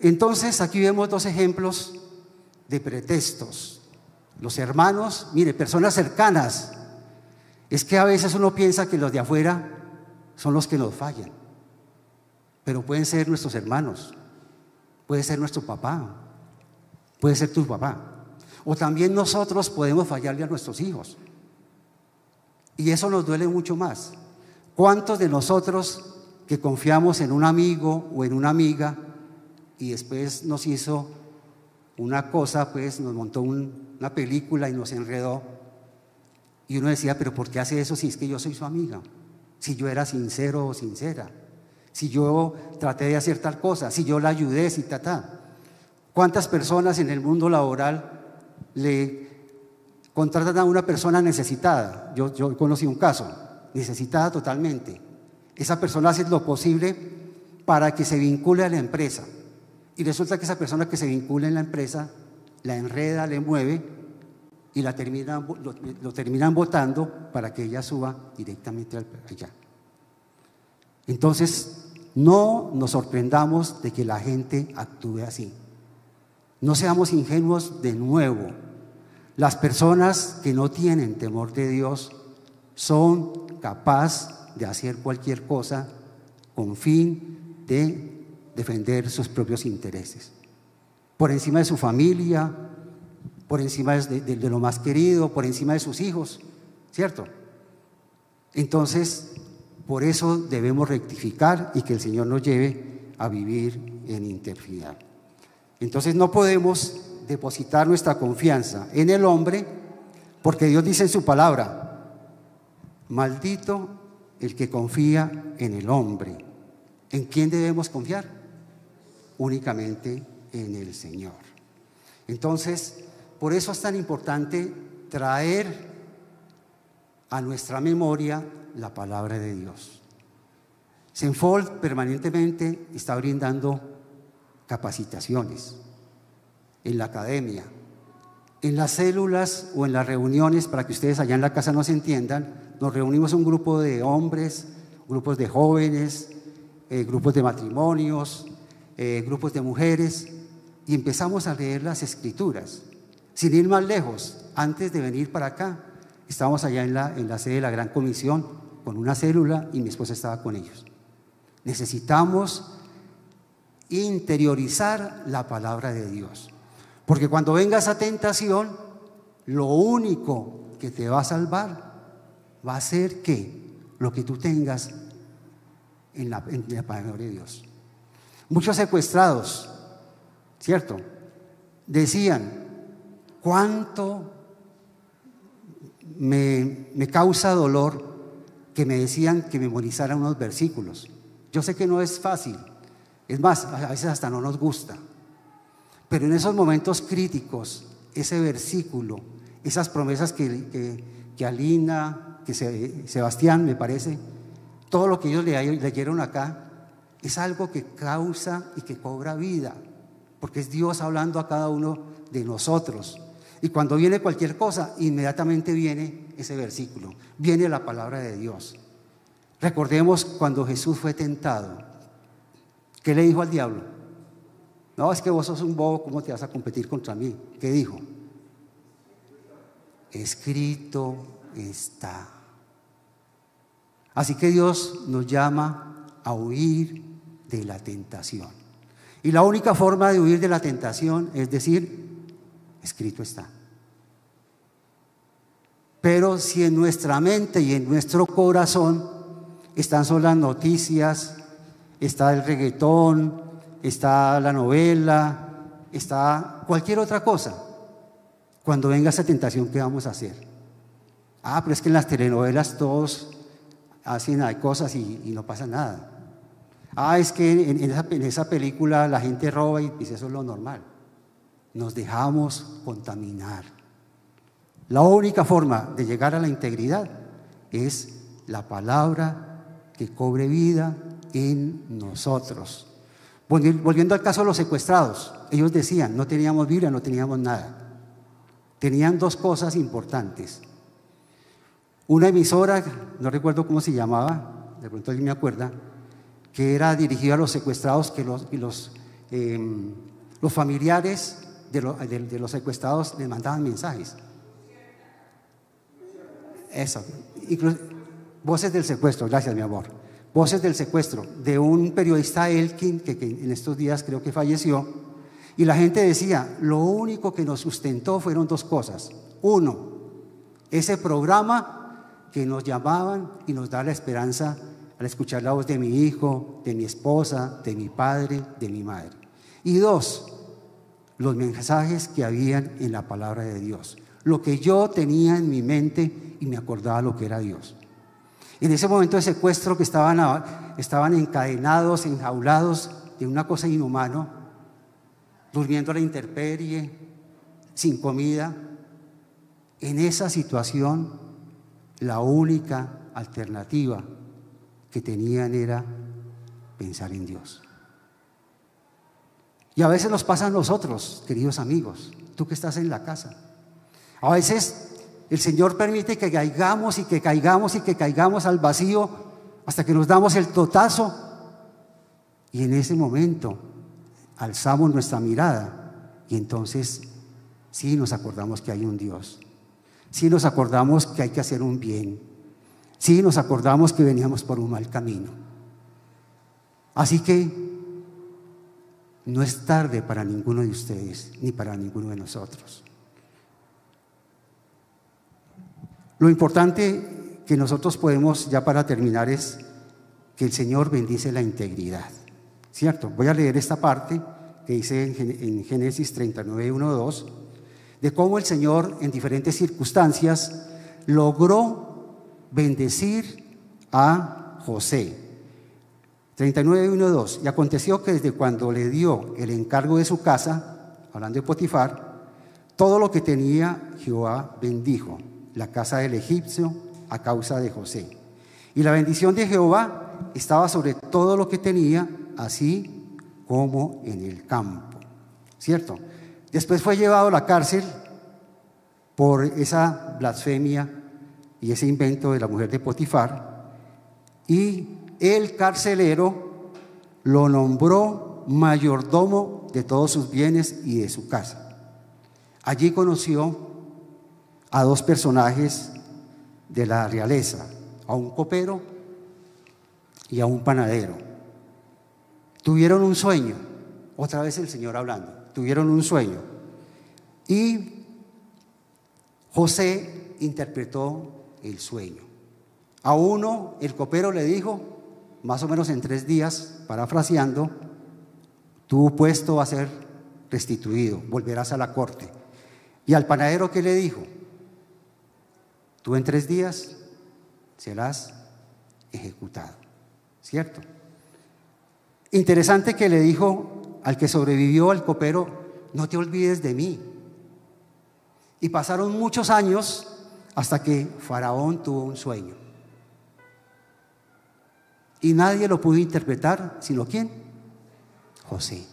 Entonces aquí vemos dos ejemplos de pretextos. Los hermanos, mire, personas cercanas. Es que a veces uno piensa que los de afuera son los que nos fallan, pero pueden ser nuestros hermanos, puede ser nuestro papá, puede ser tu papá, o también nosotros podemos fallarle a nuestros hijos, y eso nos duele mucho más. ¿Cuántos de nosotros que confiamos en un amigo o en una amiga y después nos hizo una cosa, pues nos montó una película y nos enredó, y uno decía, pero ¿por qué hace eso si es que yo soy su amiga? Si yo era sincero o sincera, si yo traté de hacer tal cosa, si yo la ayudé, si ¿Cuántas personas en el mundo laboral le contratan a una persona necesitada? Yo conocí un caso, necesitada totalmente. Esa persona hace lo posible para que se vincule a la empresa, y resulta que esa persona que se vincula en la empresa la enreda, le mueve y lo terminan votando para que ella suba directamente allá. Entonces, no nos sorprendamos de que la gente actúe así. No seamos ingenuos de nuevo. Las personas que no tienen temor de Dios son capaces de hacer cualquier cosa con fin de defender sus propios intereses, por encima de su familia, por encima de lo más querido, por encima de sus hijos, ¿cierto? Entonces, por eso debemos rectificar y que el Señor nos lleve a vivir en integridad. Entonces no podemos depositar nuestra confianza en el hombre, porque Dios dice en su palabra, maldito el que confía en el hombre. ¿En quién debemos confiar? Únicamente en el Señor. Entonces, por eso es tan importante traer a nuestra memoria la palabra de Dios. Senfold permanentemente está brindando capacitaciones en la academia, en las células o en las reuniones, para que ustedes allá en la casa nos entiendan. Nos reunimos un grupo de hombres, grupos de jóvenes, grupos de matrimonios, grupos de mujeres, y empezamos a leer las escrituras. Sin ir más lejos, antes de venir para acá, estábamos allá en la sede de la Gran Comisión con una célula y mi esposa estaba con ellos. Necesitamos interiorizar la palabra de Dios, porque cuando venga esa tentación, lo único que te va a salvar va a ser que lo que tú tengas en la palabra de Dios. Muchos secuestrados, ¿cierto?, decían, cuánto me causa dolor que me decían que memorizaran unos versículos. Yo sé que no es fácil, es más, a veces hasta no nos gusta, pero en esos momentos críticos, ese versículo, esas promesas que Alina, que Sebastián, me parece, todo lo que ellos leyeron acá, es algo que causa y que cobra vida, porque es Dios hablando a cada uno de nosotros. Y cuando viene cualquier cosa, inmediatamente viene ese versículo, viene la palabra de Dios. Recordemos cuando Jesús fue tentado. ¿Qué le dijo al diablo? No, es que vos sos un bobo, ¿cómo te vas a competir contra mí? ¿Qué dijo? Escrito está. Así que Dios nos llama a huir de la tentación. Y la única forma de huir de la tentación es decir, escrito está. Pero si en nuestra mente y en nuestro corazón están solo las noticias, está el reggaetón, está la novela, está cualquier otra cosa, cuando venga esa tentación, ¿qué vamos a hacer? Pero es que en las telenovelas todos hacen cosas y no pasa nada. Es que en esa película la gente roba y eso es lo normal. Nos dejamos contaminar. La única forma de llegar a la integridad es la palabra que cobre vida en nosotros. Volviendo al caso de los secuestrados, ellos decían, no teníamos Biblia, no teníamos nada. Tenían dos cosas importantes. Una emisora, no recuerdo cómo se llamaba, de pronto alguien me acuerda, que era dirigida a los secuestrados, que los familiares de los secuestrados les mandaban mensajes. Eso, Voces del secuestro, gracias mi amor. Voces del secuestro, de un periodista Elkin, que en estos días creo que falleció, y la gente decía, lo único que nos sustentó fueron dos cosas. Uno, ese programa que nos llamaban y nos da la esperanza al escuchar la voz de mi hijo, de mi esposa, de mi padre, de mi madre. Y dos, los mensajes que habían en la palabra de Dios, lo que yo tenía en mi mente y me acordaba lo que era Dios. En ese momento de secuestro que estaban encadenados, enjaulados de una cosa inhumana, durmiendo a la intemperie, sin comida, en esa situación la única alternativa que tenían era pensar en Dios. Y a veces nos pasa a nosotros, queridos amigos, tú que estás en la casa. A veces el Señor permite que caigamos y que caigamos y que caigamos al vacío hasta que nos damos el totazo, y en ese momento alzamos nuestra mirada y entonces sí nos acordamos que hay un Dios, sí nos acordamos que hay que hacer un bien, sí nos acordamos que veníamos por un mal camino. Así que no es tarde para ninguno de ustedes ni para ninguno de nosotros. Lo importante que nosotros podemos, ya para terminar, es que el Señor bendice la integridad, ¿cierto? Voy a leer esta parte que dice en Génesis 39, 1, 2, de cómo el Señor en diferentes circunstancias logró bendecir a José. 39, 1, 2, y aconteció que desde cuando le dio el encargo de su casa, hablando de Potifar, todo lo que tenía Jehová bendijo la casa del egipcio a causa de José. Y la bendición de Jehová estaba sobre todo lo que tenía, así como en el campo, ¿cierto? Después fue llevado a la cárcel por esa blasfemia y ese invento de la mujer de Potifar, y el carcelero lo nombró mayordomo de todos sus bienes y de su casa. Allí conoció a dos personajes de la realeza, a un copero y a un panadero. Tuvieron un sueño, otra vez el Señor hablando, tuvieron un sueño, y José interpretó el sueño. A uno, el copero le dijo, más o menos en 3 días, parafraseando, tu puesto va a ser restituido, volverás a la corte. Y al panadero, ¿qué le dijo? Tú en 3 días serás ejecutado, ¿cierto? Interesante que le dijo al que sobrevivió, al copero, no te olvides de mí. Y pasaron muchos años hasta que Faraón tuvo un sueño. Y nadie lo pudo interpretar, sino ¿quién? José.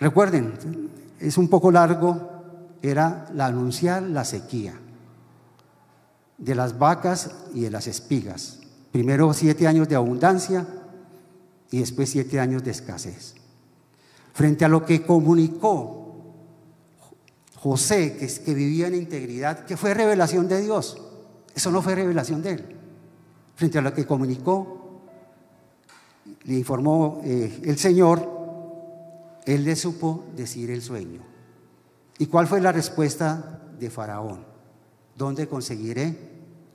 Recuerden, es un poco largo, era anunciar la sequía. de las vacas y de las espigas. Primero 7 años de abundancia y después 7 años de escasez. Frente a lo que comunicó José, que vivía en integridad, que fue revelación de Dios, eso no fue revelación de él. Frente a lo que comunicó, le informó el Señor, él le supo decir el sueño. ¿Y cuál fue la respuesta de Faraón? ¿Dónde conseguiré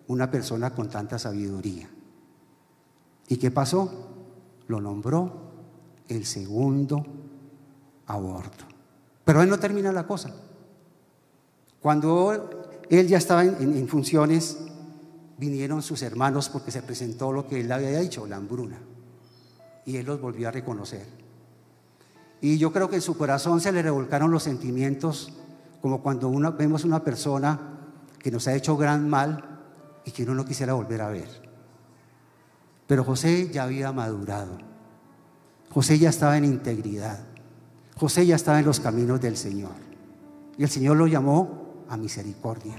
una persona con tanta sabiduría? ¿Y qué pasó? Lo nombró el segundo aborto. Pero ahí no termina la cosa. Cuando él ya estaba en funciones, vinieron sus hermanos porque se presentó lo que él había dicho, la hambruna. Y él los volvió a reconocer. Y yo creo que en su corazón se le revolcaron los sentimientos, como cuando vemos una persona que nos ha hecho gran mal y que uno no quisiera volver a ver. Pero José ya había madurado. José ya estaba en integridad. José ya estaba en los caminos del Señor. Y el Señor lo llamó a misericordia.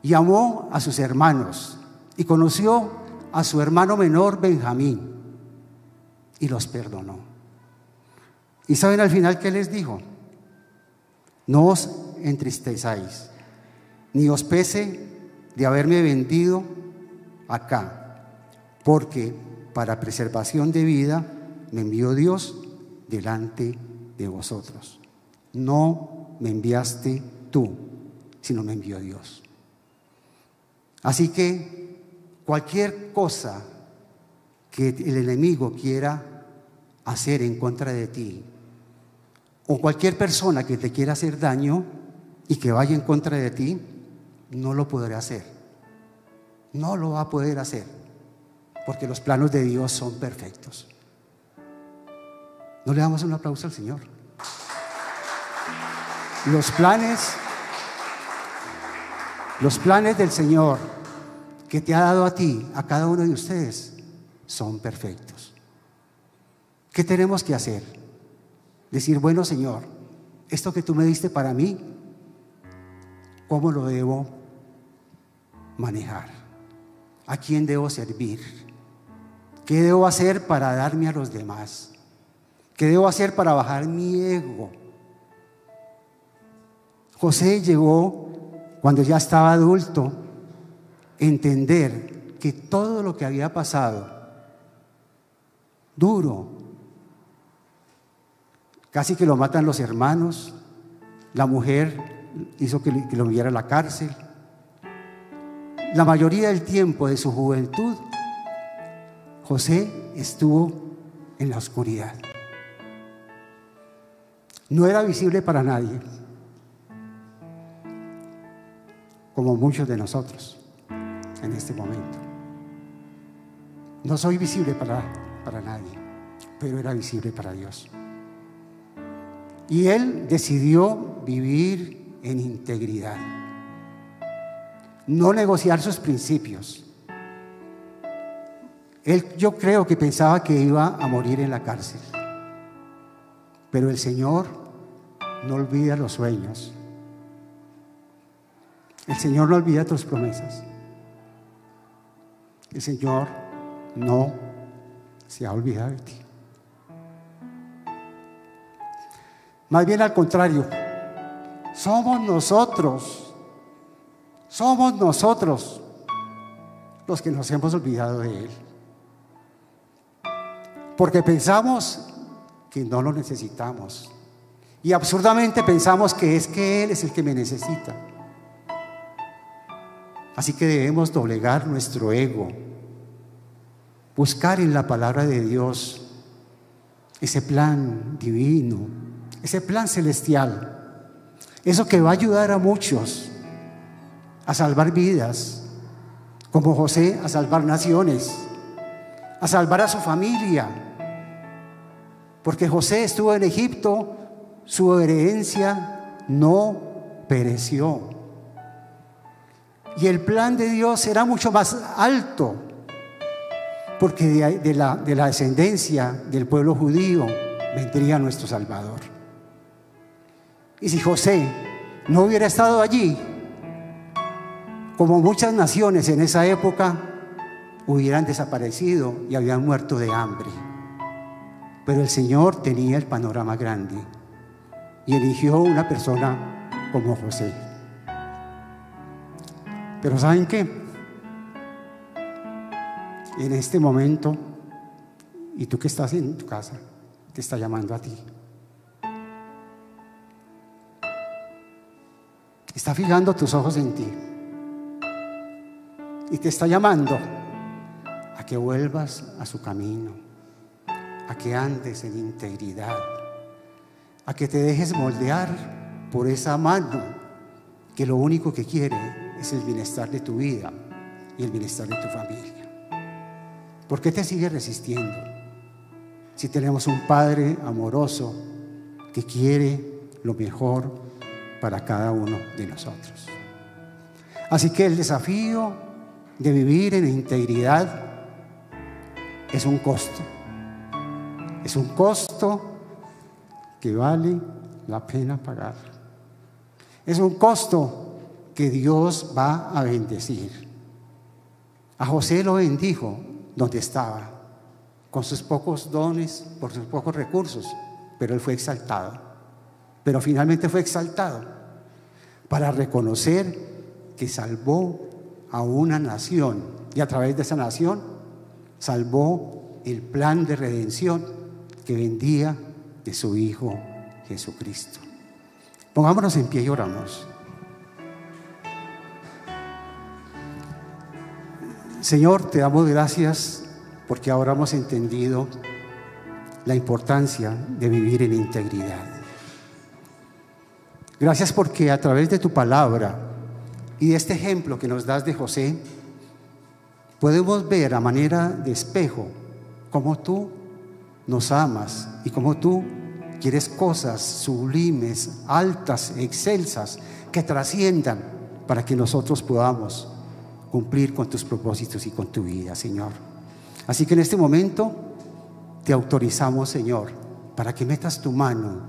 Y amó a sus hermanos y conoció a su hermano menor Benjamín y los perdonó. ¿Y saben al final qué les dijo? No os entristezáis, ni os pese de haberme vendido acá, porque para preservación de vida me envió Dios delante de vosotros. No me enviaste tú, sino me envió Dios. Así que cualquier cosa que el enemigo quiera hacer en contra de ti, o cualquier persona que te quiera hacer daño y que vaya en contra de ti, no lo podrá hacer. No lo va a poder hacer, porque los planos de Dios son perfectos. ¿No le damos un aplauso al Señor? Los planes del Señor que te ha dado a ti, a cada uno de ustedes, son perfectos. ¿Qué tenemos que hacer? Decir, bueno, Señor, esto que tú me diste para mí, ¿cómo lo debo manejar? ¿A quién debo servir? ¿Qué debo hacer para darme a los demás? ¿Qué debo hacer para bajar mi ego? José llegó, cuando ya estaba adulto, a entender que todo lo que había pasado, duro, casi que lo matan los hermanos, la mujer hizo que lo enviara a la cárcel. La mayoría del tiempo de su juventud, José estuvo en la oscuridad. No era visible para nadie, como muchos de nosotros en este momento. No soy visible para nadie, pero era visible para Dios. Y él decidió vivir en integridad, no negociar sus principios. Yo creo que pensaba que iba a morir en la cárcel, pero el Señor no olvida los sueños. El Señor no olvida tus promesas. El Señor no se ha olvidado de ti. Más bien al contrario, somos nosotros los que nos hemos olvidado de Él. Porque pensamos que no lo necesitamos. Y absurdamente pensamos que Él es el que me necesita. Así que debemos doblegar nuestro ego, buscar en la palabra de Dios ese plan divino, ese plan celestial, eso que va a ayudar a muchos a salvar vidas, como José, a salvar naciones, a salvar a su familia, porque José estuvo en Egipto, su herencia no pereció. Y el plan de Dios será mucho más alto, porque de la descendencia del pueblo judío vendría nuestro Salvador. Y si José no hubiera estado allí, como muchas naciones en esa época, hubieran desaparecido y habían muerto de hambre. Pero el Señor tenía el panorama grande y eligió una persona como José. Pero ¿saben qué? En este momento, y tú que estás en tu casa, te está llamando a ti. Está fijando tus ojos en ti y te está llamando a que vuelvas a su camino, a que andes en integridad, a que te dejes moldear por esa mano que lo único que quiere es el bienestar de tu vida y el bienestar de tu familia. ¿Por qué te sigues resistiendo? Si tenemos un Padre amoroso que quiere lo mejor para cada uno de nosotros. Así que el desafío de vivir en integridad es un costo. Es un costo que vale la pena pagar. Es un costo que Dios va a bendecir. A José lo bendijo donde estaba, con sus pocos dones, por sus pocos recursos, pero él fue exaltado. Pero finalmente fue exaltado para reconocer que salvó a una nación y a través de esa nación salvó el plan de redención que vendía de su Hijo Jesucristo. Pongámonos en pie y oramos. Señor, te damos gracias porque ahora hemos entendido la importancia de vivir en integridad. Gracias porque a través de tu palabra y de este ejemplo que nos das de José, podemos ver a manera de espejo cómo tú nos amas y cómo tú quieres cosas sublimes, altas, excelsas, que trasciendan para que nosotros podamos cumplir con tus propósitos y con tu vida, Señor. Así que en este momento te autorizamos, Señor, para que metas tu mano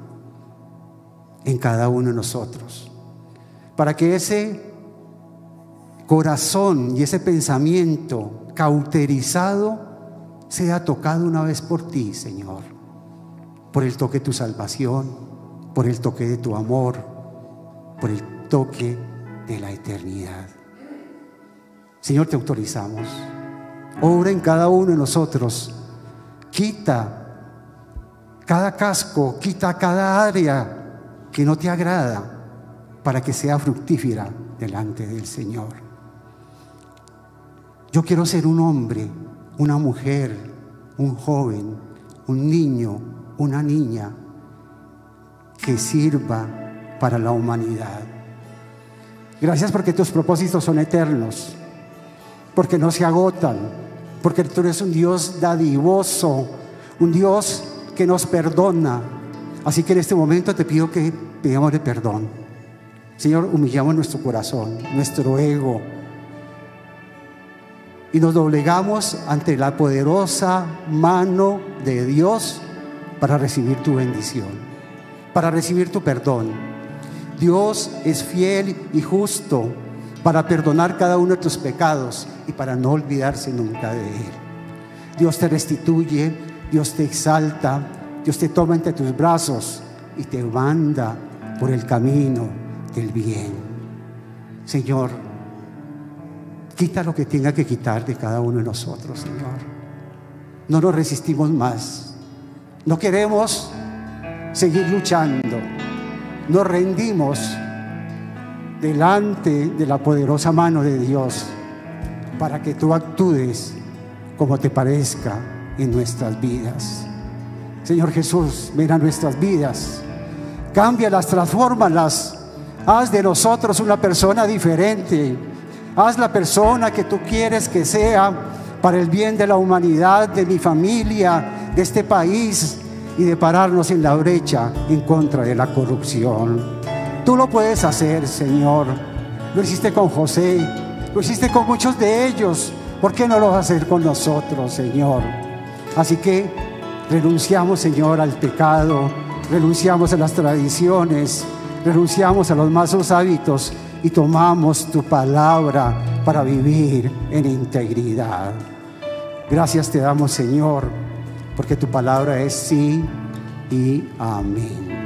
en cada uno de nosotros, para que ese corazón y ese pensamiento cauterizado sea tocado una vez por ti, Señor, por el toque de tu salvación, por el toque de tu amor, por el toque de la eternidad. Señor, te autorizamos. Obra en cada uno de nosotros. Quita cada casco, quita cada área que no te agrada, para que sea fructífera delante del Señor. Yo quiero ser un hombre, una mujer, un joven, un niño, una niña que sirva para la humanidad. Gracias porque tus propósitos son eternos, porque no se agotan, porque tú eres un Dios dadivoso, un Dios que nos perdona. Así que en este momento te pido que pidamos de perdón. Señor, humillamos nuestro corazón, nuestro ego, y nos doblegamos ante la poderosa mano de Dios para recibir tu bendición, para recibir tu perdón. Dios es fiel y justo para perdonar cada uno de tus pecados y para no olvidarse nunca de Él. Dios te restituye, Dios te exalta, Dios te toma entre tus brazos y te manda por el camino del bien. Señor, quita lo que tenga que quitar de cada uno de nosotros, Señor. No nos resistimos más. No queremos seguir luchando. Nos rendimos delante de la poderosa mano de Dios para que tú actúes como te parezca en nuestras vidas. Señor Jesús, ven a nuestras vidas, cámbialas, transfórmalas, haz de nosotros una persona diferente, haz la persona que tú quieres que sea para el bien de la humanidad, de mi familia, de este país, y de pararnos en la brecha en contra de la corrupción. Tú lo puedes hacer, Señor. Lo hiciste con José, lo hiciste con muchos de ellos. ¿Por qué no lo vas a hacer con nosotros, Señor? Así que renunciamos, Señor, al pecado, renunciamos a las tradiciones, renunciamos a los malos hábitos y tomamos tu palabra para vivir en integridad. Gracias te damos, Señor, porque tu palabra es sí y amén.